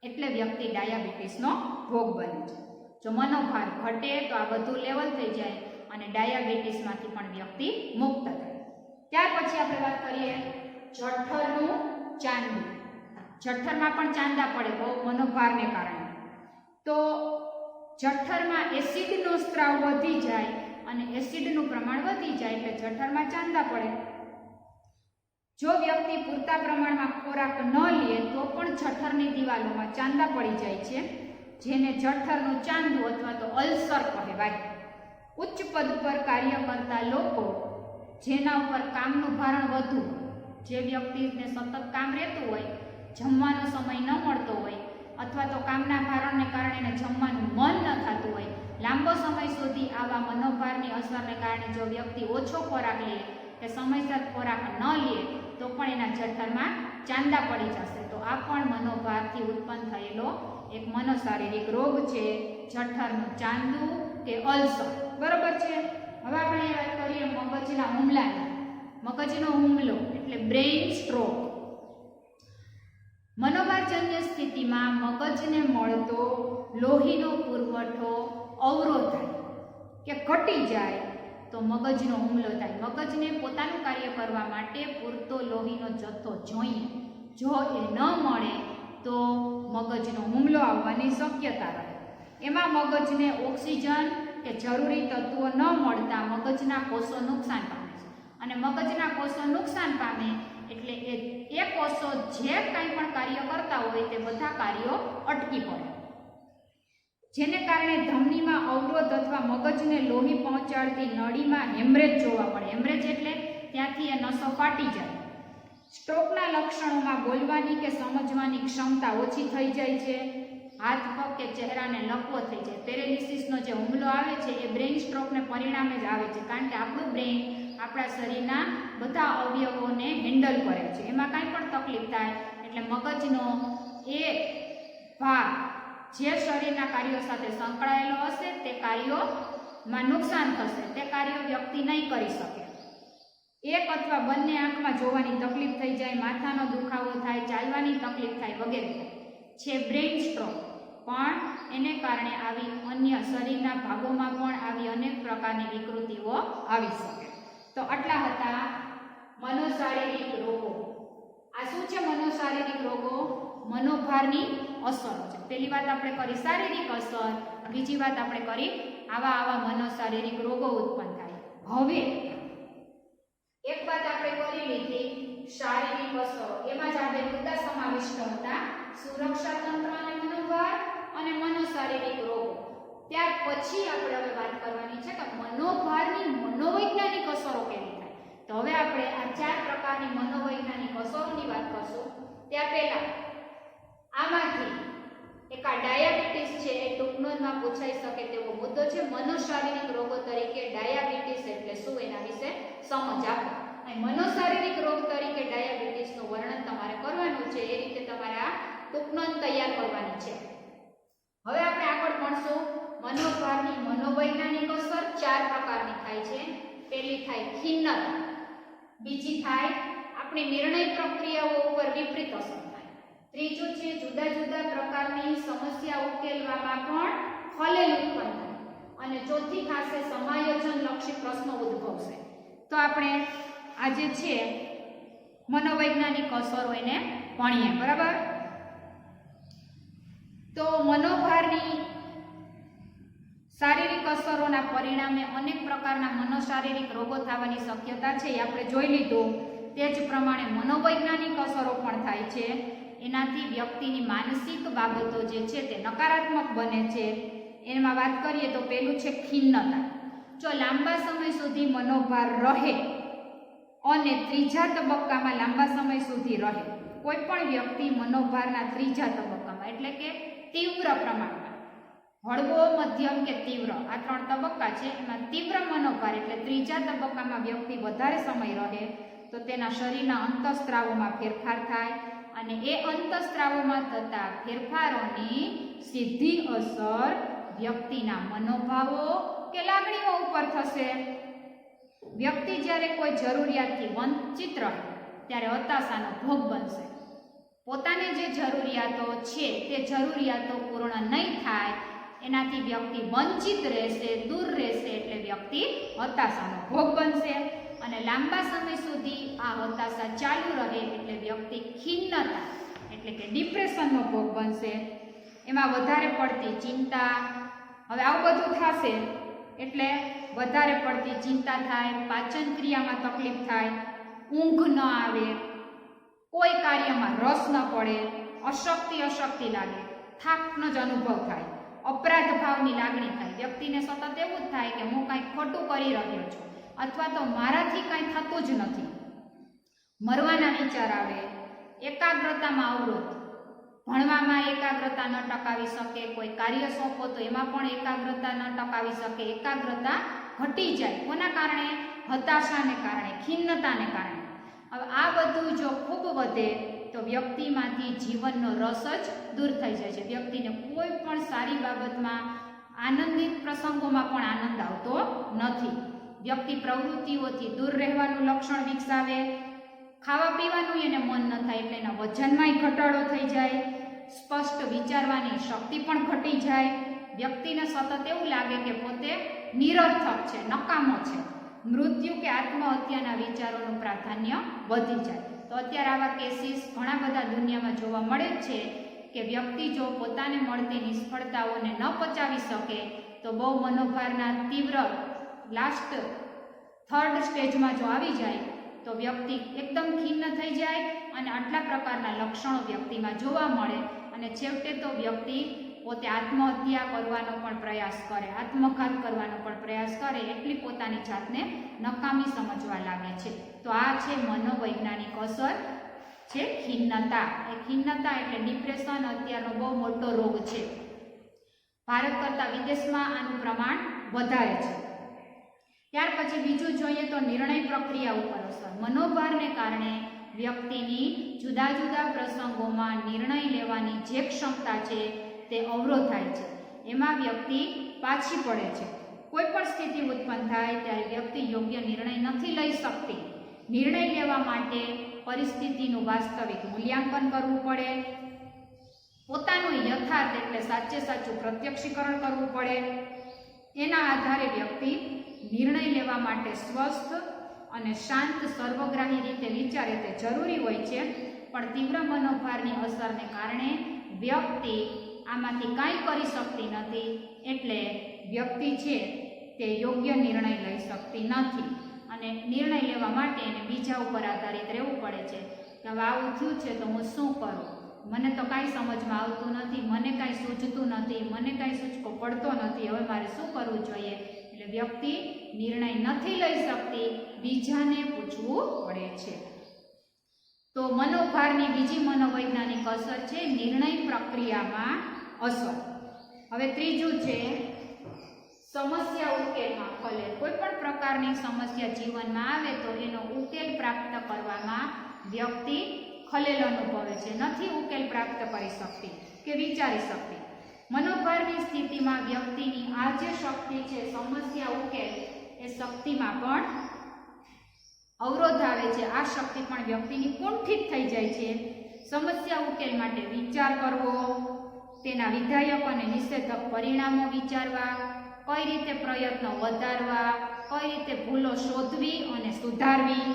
A: એટલે વ્યક્તિ ડાયાબિટીસનો ભોગ બને છે. જો મનોભાર ઘટે તો આ બધું લેવલ થઈ જાય અને ડાયાબિટીસમાંથી પણ વ્યક્તિ મુક્ત થાય. ત્યાર પછી આપણે વાત કરીએ જઠરનું ચાંદુ. જઠરમાં પણ ચાંદા પડે બહુ મનોભારને કારણે. તો જઠરમાં એસિડનો સ્ત્રાવ વધી જાય અને એસિડનું પ્રમાણ વધી જાય એટલે જઠરમાં ચાંદા પડે. જો વ્યક્તિ પૂરતા પ્રમાણમાં ખોરાક ન લે તો પણ જઠરની દિવાલોમાં ચાંદા પડી જાય છે, જેને જઠરનું ચાંદુ અથવા તો અલ્સર કહેવાય. ઉચ્ચ પદ પર કાર્ય કરતા લોકો જેના ઉપર કામનું ભારણ વધુ, જે વ્યક્તિને સતત કામ રહેતું હોય, જમવાનો સમય ન મળતો હોય અથવા તો કામના ભારણને કારણે એને જમવાનું મન ન થતું હોય, લાંબો સમય સુધી આવા મનોભારની અસરને કારણે જો વ્યક્તિ ઓછો ખોરાક લે કે સમયસર ખોરાક ન લે તો પણ એના જઠરમાં ચાંદા પડી જશે. તો આ પણ મનોભારથી ઉત્પન્ન થયેલો એક મનોશારીરિક રોગ છે, જઠરનું ચાંદુ કે અલ્સર. બરોબર છે. હવે આપણે વાત કરીએ મગજના હુમલાની. મગજનો હુમલો એટલે બ્રેઇન સ્ટ્રોક. મનોભારજન્ય સ્થિતિમાં મગજને મળતો લોહીનો પુરવઠો અવરોધાય કે ઘટી જાય તો મગજનો હુમલો થાય. મગજને પોતાનું કાર્ય કરવા માટે પૂરતો લોહીનો જથ્થો જોઈએ. જો એ ન મળે તો મગજનો હુમલો આવવાની શક્યતા રહે. એમાં મગજને ઓક્સિજન કે જરૂરી તત્વો ન મળતા મગજના કોષો નુકસાન પામે છે અને મગજના કોષો નુકસાન પામે એટલે એ કોષો જે કંઈ પણ કાર્ય કરતા હોય તે બધા કાર્યો અટકી પડે, જેને કારણે ધમનીમાં અવરોધ અથવા મગજને લોહી પહોંચાડતી નળીમાં હેમરેજ જોવા મળે. હેમરેજ એટલે ત્યાંથી એ નસો ફાટી જાય. સ્ટ્રોકના લક્ષણોમાં બોલવાની કે સમજવાની ક્ષમતા ઓછી થઈ જાય છે. હાથ પગ કે ચહેરાને લકવો થઈ જાય. પેરેલિસિસનો જે હુમલો આવે છે એ બ્રેઇન સ્ટ્રોકને પરિણામે જ આવે છે, કારણ કે આપણું બ્રેઇન આપણા શરીરના બધા અવયવોને હેન્ડલ કરે છે. એમાં કાંઈ પણ તકલીફ થાય એટલે મગજનો એ ભાગ જે શરીરના કાર્યો સાથે સંકળાયેલો હશે તે કાર્યોમાં નુકસાન થશે. તે કાર્યો વ્યક્તિ નહીં કરી શકે. એક અથવા બંને આંખમાં જોવાની તકલીફ થઈ જાય, માથાનો દુખાવો થાય, ચાલવાની તકલીફ થાય વગેરે છે બ્રેઇન સ્ટ્રોક. પણ એને કારણે આવી અન્ય શરીરના ભાગોમાં પણ આવી અનેક પ્રકારની વિકૃતિઓ આવી શકે. તો આટલા હતા મનોશારીરિક રોગો. આ શું છે મનોશારીરિક રોગો? મનોભારની અસરો છે. પહેલી વાત આપણે કરી શારીરિક અસર, બીજી વાત આપણે કરી આવા મનોશારીરિક રોગો ઉત્પન્ન થાય. હવે એક વાત આપણે કરી લીધી શારીરિક અસરો, એમાં જ આ બે મુદ્દા સમાવિષ્ટ હતા, સુરક્ષા તંત્ર અને મનોભાર અને મનોશારીરિક રોગો. ત્યાર પછી આપણે હવે વાત કરવાની છે કે મનોભારની મનોવૈજ્ઞાનિક અસરો કેવી થાય. તો હવે આપણે આ 4 પ્રકારની મનોવૈજ્ઞાનિક અસરોની વાત કરશું. ત્યાર પહેલા આમાંથી એક આ ડાયાબિટીસ છે, એ ટૂંકનોંધમાં પૂછાઈ શકે તેવો મુદ્દો છે. મનોશારીરિક રોગો તરીકે ડાયાબિટીસ એટલે શું એના વિશે સમજ આપો. અને મનોશારીરિક રોગ તરીકે ડાયાબિટીસનું વર્ણન તમારે કરવાનું છે, એ રીતે તમારે આ ટૂંકનોંધ તૈયાર કરવાની છે. હવે આપણે આગળ ભણશું મનોભારની મનોવૈજ્ઞાનિક અસર 4 પ્રકારની થાય છે. પહેલી થાય ખિન્નતા, બીજી થાય આપણી નિર્ણય પ્રક્રિયાઓ ઉપર વિપરીત અસર થાય, ત્રીજું છે જુદા જુદા પ્રકારની સમસ્યા ઉકેલવામાં પણ ખલેલ ઉત્પન્ન થાય, અને ચોથી થશે સમાયોજન લક્ષી પ્રશ્નો ઉદ્ભવશે. તો આપણે આજે છે મનોવૈજ્ઞાનિક અસરો એને ભણીએ. બરાબર? તો મનોભારની શારીરિક અસરોના પરિણામે અનેક પ્રકારના મનોશારીરિક રોગો થવાની શક્યતા છે, એ આપણે જોઈ લીધું. તે જ પ્રમાણે મનોવૈજ્ઞાનિક અસરો પણ થાય છે. એનાથી વ્યક્તિની માનસિક બાબતો જે છે તે નકારાત્મક બને છે. એમાં વાત કરીએ તો પહેલું છે ખિન્નતા. જો લાંબા સમય સુધી મનોભાર રહે અને ત્રીજા તબક્કામાં લાંબા સમય સુધી રહે, કોઈ પણ વ્યક્તિ મનોભારના ત્રીજા તબક્કામાં એટલે કે તીવ્ર પ્રમાણમાં, હળવો, મધ્યમ કે તીવ્ર, આ 3 તબક્કા છે, એમાં તીવ્ર મનોભાર એટલે ત્રીજા તબક્કામાં વ્યક્તિ વધારે સમય રહે તો તેના શરીરના અંતઃસ્ત્રાવોમાં ફેરફાર થાય, અને એ અંતઃસ્ત્રાવોમાં થતા ફેરફારોની સીધી અસર વ્યક્તિના મનોભાવો કે લાગણીઓ ઉપર થશે. વ્યક્તિ જ્યારે કોઈ જરૂરિયાતથી વંચિત રહે ત્યારે હતાશાનો ભોગ બનશે. પોતાને જે જરૂરિયાતો છે તે જરૂરિયાતો પૂર્ણ નહીં થાય એનાથી વ્યક્તિ વંચિત રહેશે, દૂર રહેશે, એટલે વ્યક્તિ હતાશાનો ભોગ બનશે. અને લાંબા સમય સુધી આ હતાશા ચાલુ રહે એટલે વ્યક્તિ ખિન્નતા એટલે કે ડિપ્રેશનનો ભોગ બનશે. એમાં વધારે પડતી ચિંતા, હવે આવું બધું થશે એટલે વધારે પડતી ચિંતા થાય, પાચન ક્રિયામાં તકલીફ થાય, ઊંઘ ન આવે, કોઈ કાર્યમાં રસ ન પડે, અશક્તિ લાગે, થાકનો જ અનુભવ થાય, અપરાધ ભાવની લાગણી થાય. વ્યક્તિને સતત એવું જ થાય કે હું કંઈક ખોટું કરી રહ્યો છું, અથવા તો મારાથી કંઈ થતું જ નથી. મરવાના વિચાર આવે, એકાગ્રતામાં અવરોધ, ભણવામાં એકાગ્રતા ન ટકાવી શકે, કોઈ કાર્ય સોંપો તો એમાં પણ એકાગ્રતા ન ટકાવી શકે, એકાગ્રતા ઘટી જાય. કોના કારણે? હતાશાને કારણે, ખિન્નતાને કારણે. હવે આ બધું જો ખૂબ વધે તો વ્યક્તિમાંથી જીવનનો રસ જ દૂર થઈ જાય છે. વ્યક્તિને કોઈ પણ સારી બાબતમાં, આનંદિત પ્રસંગોમાં પણ આનંદ આવતો નથી. વ્યક્તિ પ્રવૃત્તિઓથી દૂર રહેવાનું લક્ષણ વિકસાવે, ખાવા પીવાનું એને મન ન થાય એટલે એના વજનમાંય ઘટાડો થઈ જાય, સ્પષ્ટ વિચારવાની શક્તિ પણ ઘટી જાય. વ્યક્તિને સતત એવું લાગે કે પોતે નિરર્થક છે, નકામો છે. મૃત્યુ કે આત્મહત્યાના વિચારોનું પ્રાધાન્ય વધી જાય. તો અત્યારે આવા કેસીસ ઘણા બધા દુનિયામાં જોવા મળે છે કે વ્યક્તિ જો પોતાને મળતી નિષ્ફળતાઓને ન પચાવી શકે તો બહુ મનોભારના તીવ્ર લાસ્ટ 3rd સ્ટેજમાં જો આવી જાય તો વ્યક્તિ એકદમ ખિન્ન થઈ જાય અને આટલા પ્રકારના લક્ષણો વ્યક્તિમાં જોવા મળે, અને છેવટે તો વ્યક્તિ પોતે આત્મહત્યા કરવાનો પણ પ્રયાસ કરે, આત્મઘાત કરવાનો પણ પ્રયાસ કરે, એટલી પોતાની જાતને નકામી સમજવા લાગે છે. તો આ છે મનોવૈજ્ઞાનિક અસર છે ખિન્નતા. એ ખિન્નતા એટલે ડિપ્રેશન અત્યારનો બહુ મોટો રોગ છે. ભારત કરતાં વિદેશમાં આનું પ્રમાણ વધારે છે. ત્યાર પછી બીજું જોઈએ તો નિર્ણય પ્રક્રિયા ઉપર અસર. મનોભારને કારણે વ્યક્તિની જુદા જુદા પ્રસંગોમાં નિર્ણય લેવાની જે ક્ષમતા છે તે અવરોધાય છે. એમાં વ્યક્તિ પાછી પડે છે. કોઈ પણ સ્થિતિ ઉત્પન્ન થાય ત્યારે વ્યક્તિ યોગ્ય નિર્ણય નથી લઈ શકતી. નિર્ણય લેવા માટે પરિસ્થિતિનું વાસ્તવિક મૂલ્યાંકન કરવું પડે, પોતાનું યથાર્થ એટલે સાચે સાચું પ્રત્યક્ષીકરણ કરવું પડે. એના આધારે વ્યક્તિ નિર્ણય લેવા માટે સ્વસ્થ અને શાંત સર્વગ્રાહી રીતે વિચારે તે જરૂરી હોય છે. પણ તીવ્ર મનોભારની અસરને કારણે વ્યક્તિ આમાંથી કાંઈ કરી શકતી નથી, એટલે વ્યક્તિ છે તે યોગ્ય નિર્ણય લઈ શકતી નથી અને નિર્ણય લેવા માટે એને બીજા ઉપર આધારિત રહેવું પડે છે કે હવે આવું થયું છે તો હું શું કરું, મને તો કાંઈ સમજમાં આવતું નથી, મને કાંઈ સૂઝતું નથી, મને કાંઈ સૂચકો પડતો નથી, હવે મારે શું કરવું જોઈએ. એટલે વ્યક્તિ નિર્ણય નથી લઈ શકતી, બીજાને પૂછવું પડે છે. તો મનોભારની બીજી મનોવૈજ્ઞાનિક અસર છે નિર્ણય પ્રક્રિયામાં અસર. હવે ત્રીજું છે સમસ્યા ઉકેલમાં ખલેલ. કોઈ પણ પ્રકારની સમસ્યા જીવનમાં આવે તો એનો ઉકેલ પ્રાપ્ત કરવામાં વ્યક્તિ ખલેલ અનુભવે છે, નથી ઉકેલ પ્રાપ્ત કરી શકતી કે વિચારી શકતી. મનોભારની સ્થિતિમાં વ્યક્તિની આ જે શક્તિ છે સમસ્યા ઉકેલ, એ શક્તિમાં પણ અવરોધ આવે છે. આ શક્તિ પણ વ્યક્તિની કુંઠિત થઈ જાય છે. સમસ્યા ઉકેલ માટે વિચાર કરવો, તેના વિધાયક અને નિષેધક પરિણામો વિચારવા, કઈ રીતે પ્રયત્નો વધારવા, કઈ રીતે ભૂલો શોધવી અને સુધારવી,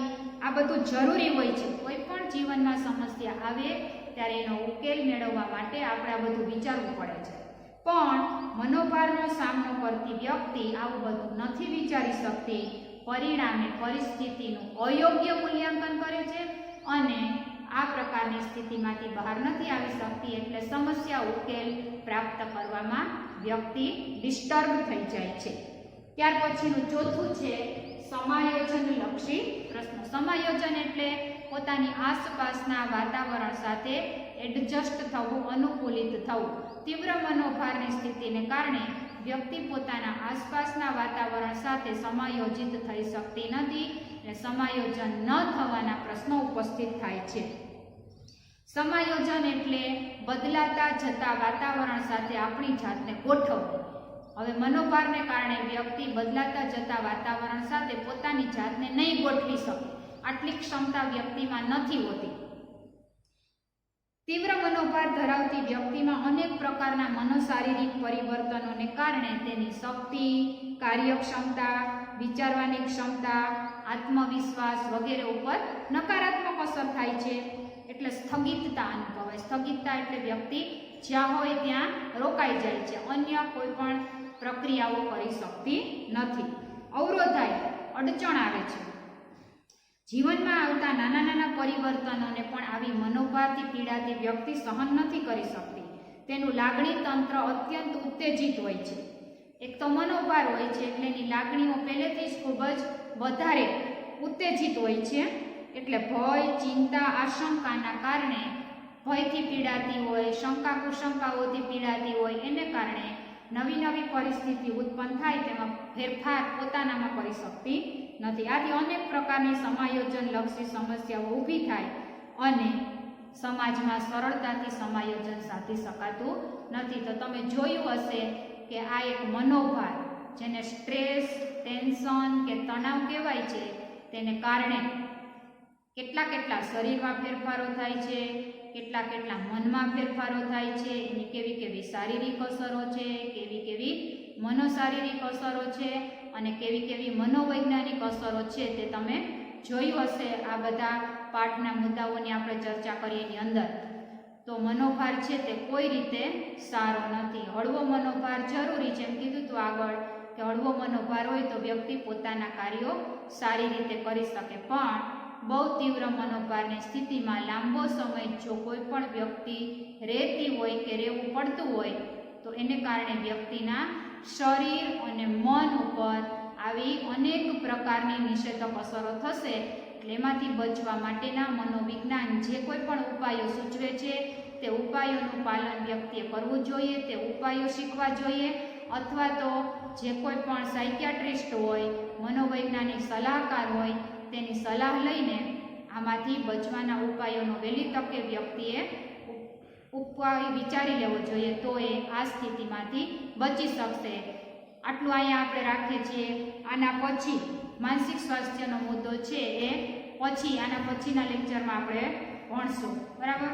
A: આ બધું જરૂરી હોય છે. કોઈ પણ જીવનમાં સમસ્યા આવે ત્યારે એનો ઉકેલ મેળવવા માટે આપણે આ બધું વિચારવું પડે છે. પણ મનોભારનો સામનો કરતી વ્યક્તિ આવું બધું નથી વિચારી શકતી. પરિણામે પરિસ્થિતિનું અયોગ્ય મૂલ્યાંકન કરે છે અને આ પ્રકારની સ્થિતિમાંથી બહાર નથી આવી શકતી. એટલે સમસ્યા ઉકેલ પ્રાપ્ત કરવામાં વ્યક્તિ ડિસ્ટર્બ થઈ જાય છે. ત્યાર પછીનું ચોથું છે સમાયોજન લક્ષી પ્રશ્નો. સમાયોજન એટલે પોતાની આસપાસના વાતાવરણ સાથે એડજસ્ટ થવું, અનુકૂલિત થવું. તીવ્ર મનોભારની સ્થિતિને કારણે વ્યક્તિ પોતાના આસપાસના વાતાવરણ સાથે સમાયોજિત થઈ શકતી નથી અને સમાયોજન ન થવાના પ્રશ્નો ઉપસ્થિત થાય છે. સમાયોજન એટલે બદલાતા જતા વાતાવરણ સાથે આપણી જાતને ગોઠવવી. હવે મનોભારને કારણે વ્યક્તિ બદલાતા જતા વાતાવરણ સાથે પોતાની જાતને નહીં ગોઠવી શકે, આટલી ક્ષમતા વ્યક્તિમાં નથી હોતી. તીવ્ર મનોભાર ધરાવતી વ્યક્તિમાં અનેક પ્રકારના મનોશારીરિક પરિવર્તનોને કારણે તેની શક્તિ, કાર્યક્ષમતા, વિચારવાની ક્ષમતા, આત્મવિશ્વાસ વગેરે ઉપર નકારાત્મક અસર થાય છે. એટલે સ્થગિતતા અનુભવાય. સ્થગિતતા એટલે વ્યક્તિ જ્યાં હોય ત્યાં રોકાઈ જાય છે, અન્ય કોઈ પણ પ્રક્રિયાઓ કરી શકતી નથી. અવરોધાય, અડચણ આવે છે. જીવનમાં આવતા નાના નાના પરિવર્તનોને પણ આવી મનોભારથી પીડાતી વ્યક્તિ સહન નથી કરી શકતી. તેનું લાગણી તંત્ર અત્યંત ઉત્તેજિત હોય છે. એક તો મનોભાર હોય છે એટલે એની લાગણીઓ પહેલેથી જ ખૂબ જ વધારે ઉત્તેજિત હોય છે. એટલે ભય, ચિંતા, આશંકાના કારણે ભયથી પીડાતી હોય, શંકા કુશંકાઓથી પીડાતી હોય, એને કારણે નવી નવી પરિસ્થિતિ ઉત્પન્ન થાય તેમાં ફેરફાર પોતાનામાં કરી શકતી નથી. આથી અનેક પ્રકારની સમાયોજન લક્ષી સમસ્યાઓ ઊભી થાય અને સમાજમાં સરળતાથી સમાયોજન સાધી શકાતું નથી. તો તમે જોયું હશે કે આ એક મનોભાર, જેને સ્ટ્રેસ, ટેન્શન કે તણાવ કહેવાય છે, તેને કારણે કેટલા શરીરમાં ફેરફારો થાય છે, કેટલા મનમાં ફેરફારો થાય છે, એની કેવી શારીરિક અસરો છે, કેવી મનોશારીરિક અસરો છે અને કેવી મનોવૈજ્ઞાનિક અસરો છે તે તમે જોયું હશે. આ બધા પાઠના મુદ્દાઓની આપણે ચર્ચા કરી એની અંદર. તો મનોભાર છે તે કોઈ રીતે સારો નથી. હળવો મનોભાર જરૂરી છે. એમ કીધું તો આગળ કે હળવો મનોભાર હોય તો વ્યક્તિ પોતાના કાર્યો સારી રીતે કરી શકે. પણ બહુ તીવ્ર મનોભારની સ્થિતિમાં લાંબો સમય જો કોઈ પણ વ્યક્તિ રહેતી હોય કે રહેવું પડતું હોય તો એને કારણે વ્યક્તિના શરીર અને મન ઉપર આવી અનેક પ્રકારની નિષેધક અસરો થશે. એટલે એમાંથી બચવા માટેના મનોવિજ્ઞાન જે કોઈ પણ ઉપાયો સૂચવે છે તે ઉપાયોનું પાલન વ્યક્તિએ કરવું જોઈએ, તે ઉપાયો શીખવા જોઈએ. અથવા તો જે કોઈ પણ સાયકિયાટ્રિસ્ટ હોય, મનોવૈજ્ઞાનિક સલાહકાર હોય, તેની સલાહ લઈને આમાંથી બચવાના ઉપાયોનો વહેલી તકે વ્યક્તિએ ઉપાય વિચારી લેવો જોઈએ. તો એ આ સ્થિતિમાંથી બચી શકશે. આટલું અહીંયા આપણે રાખીએ છીએ. આના પછી માનસિક સ્વાસ્થ્યનો મુદ્દો છે એ આના પછીના લેક્ચરમાં આપણે ભણશું. બરાબર.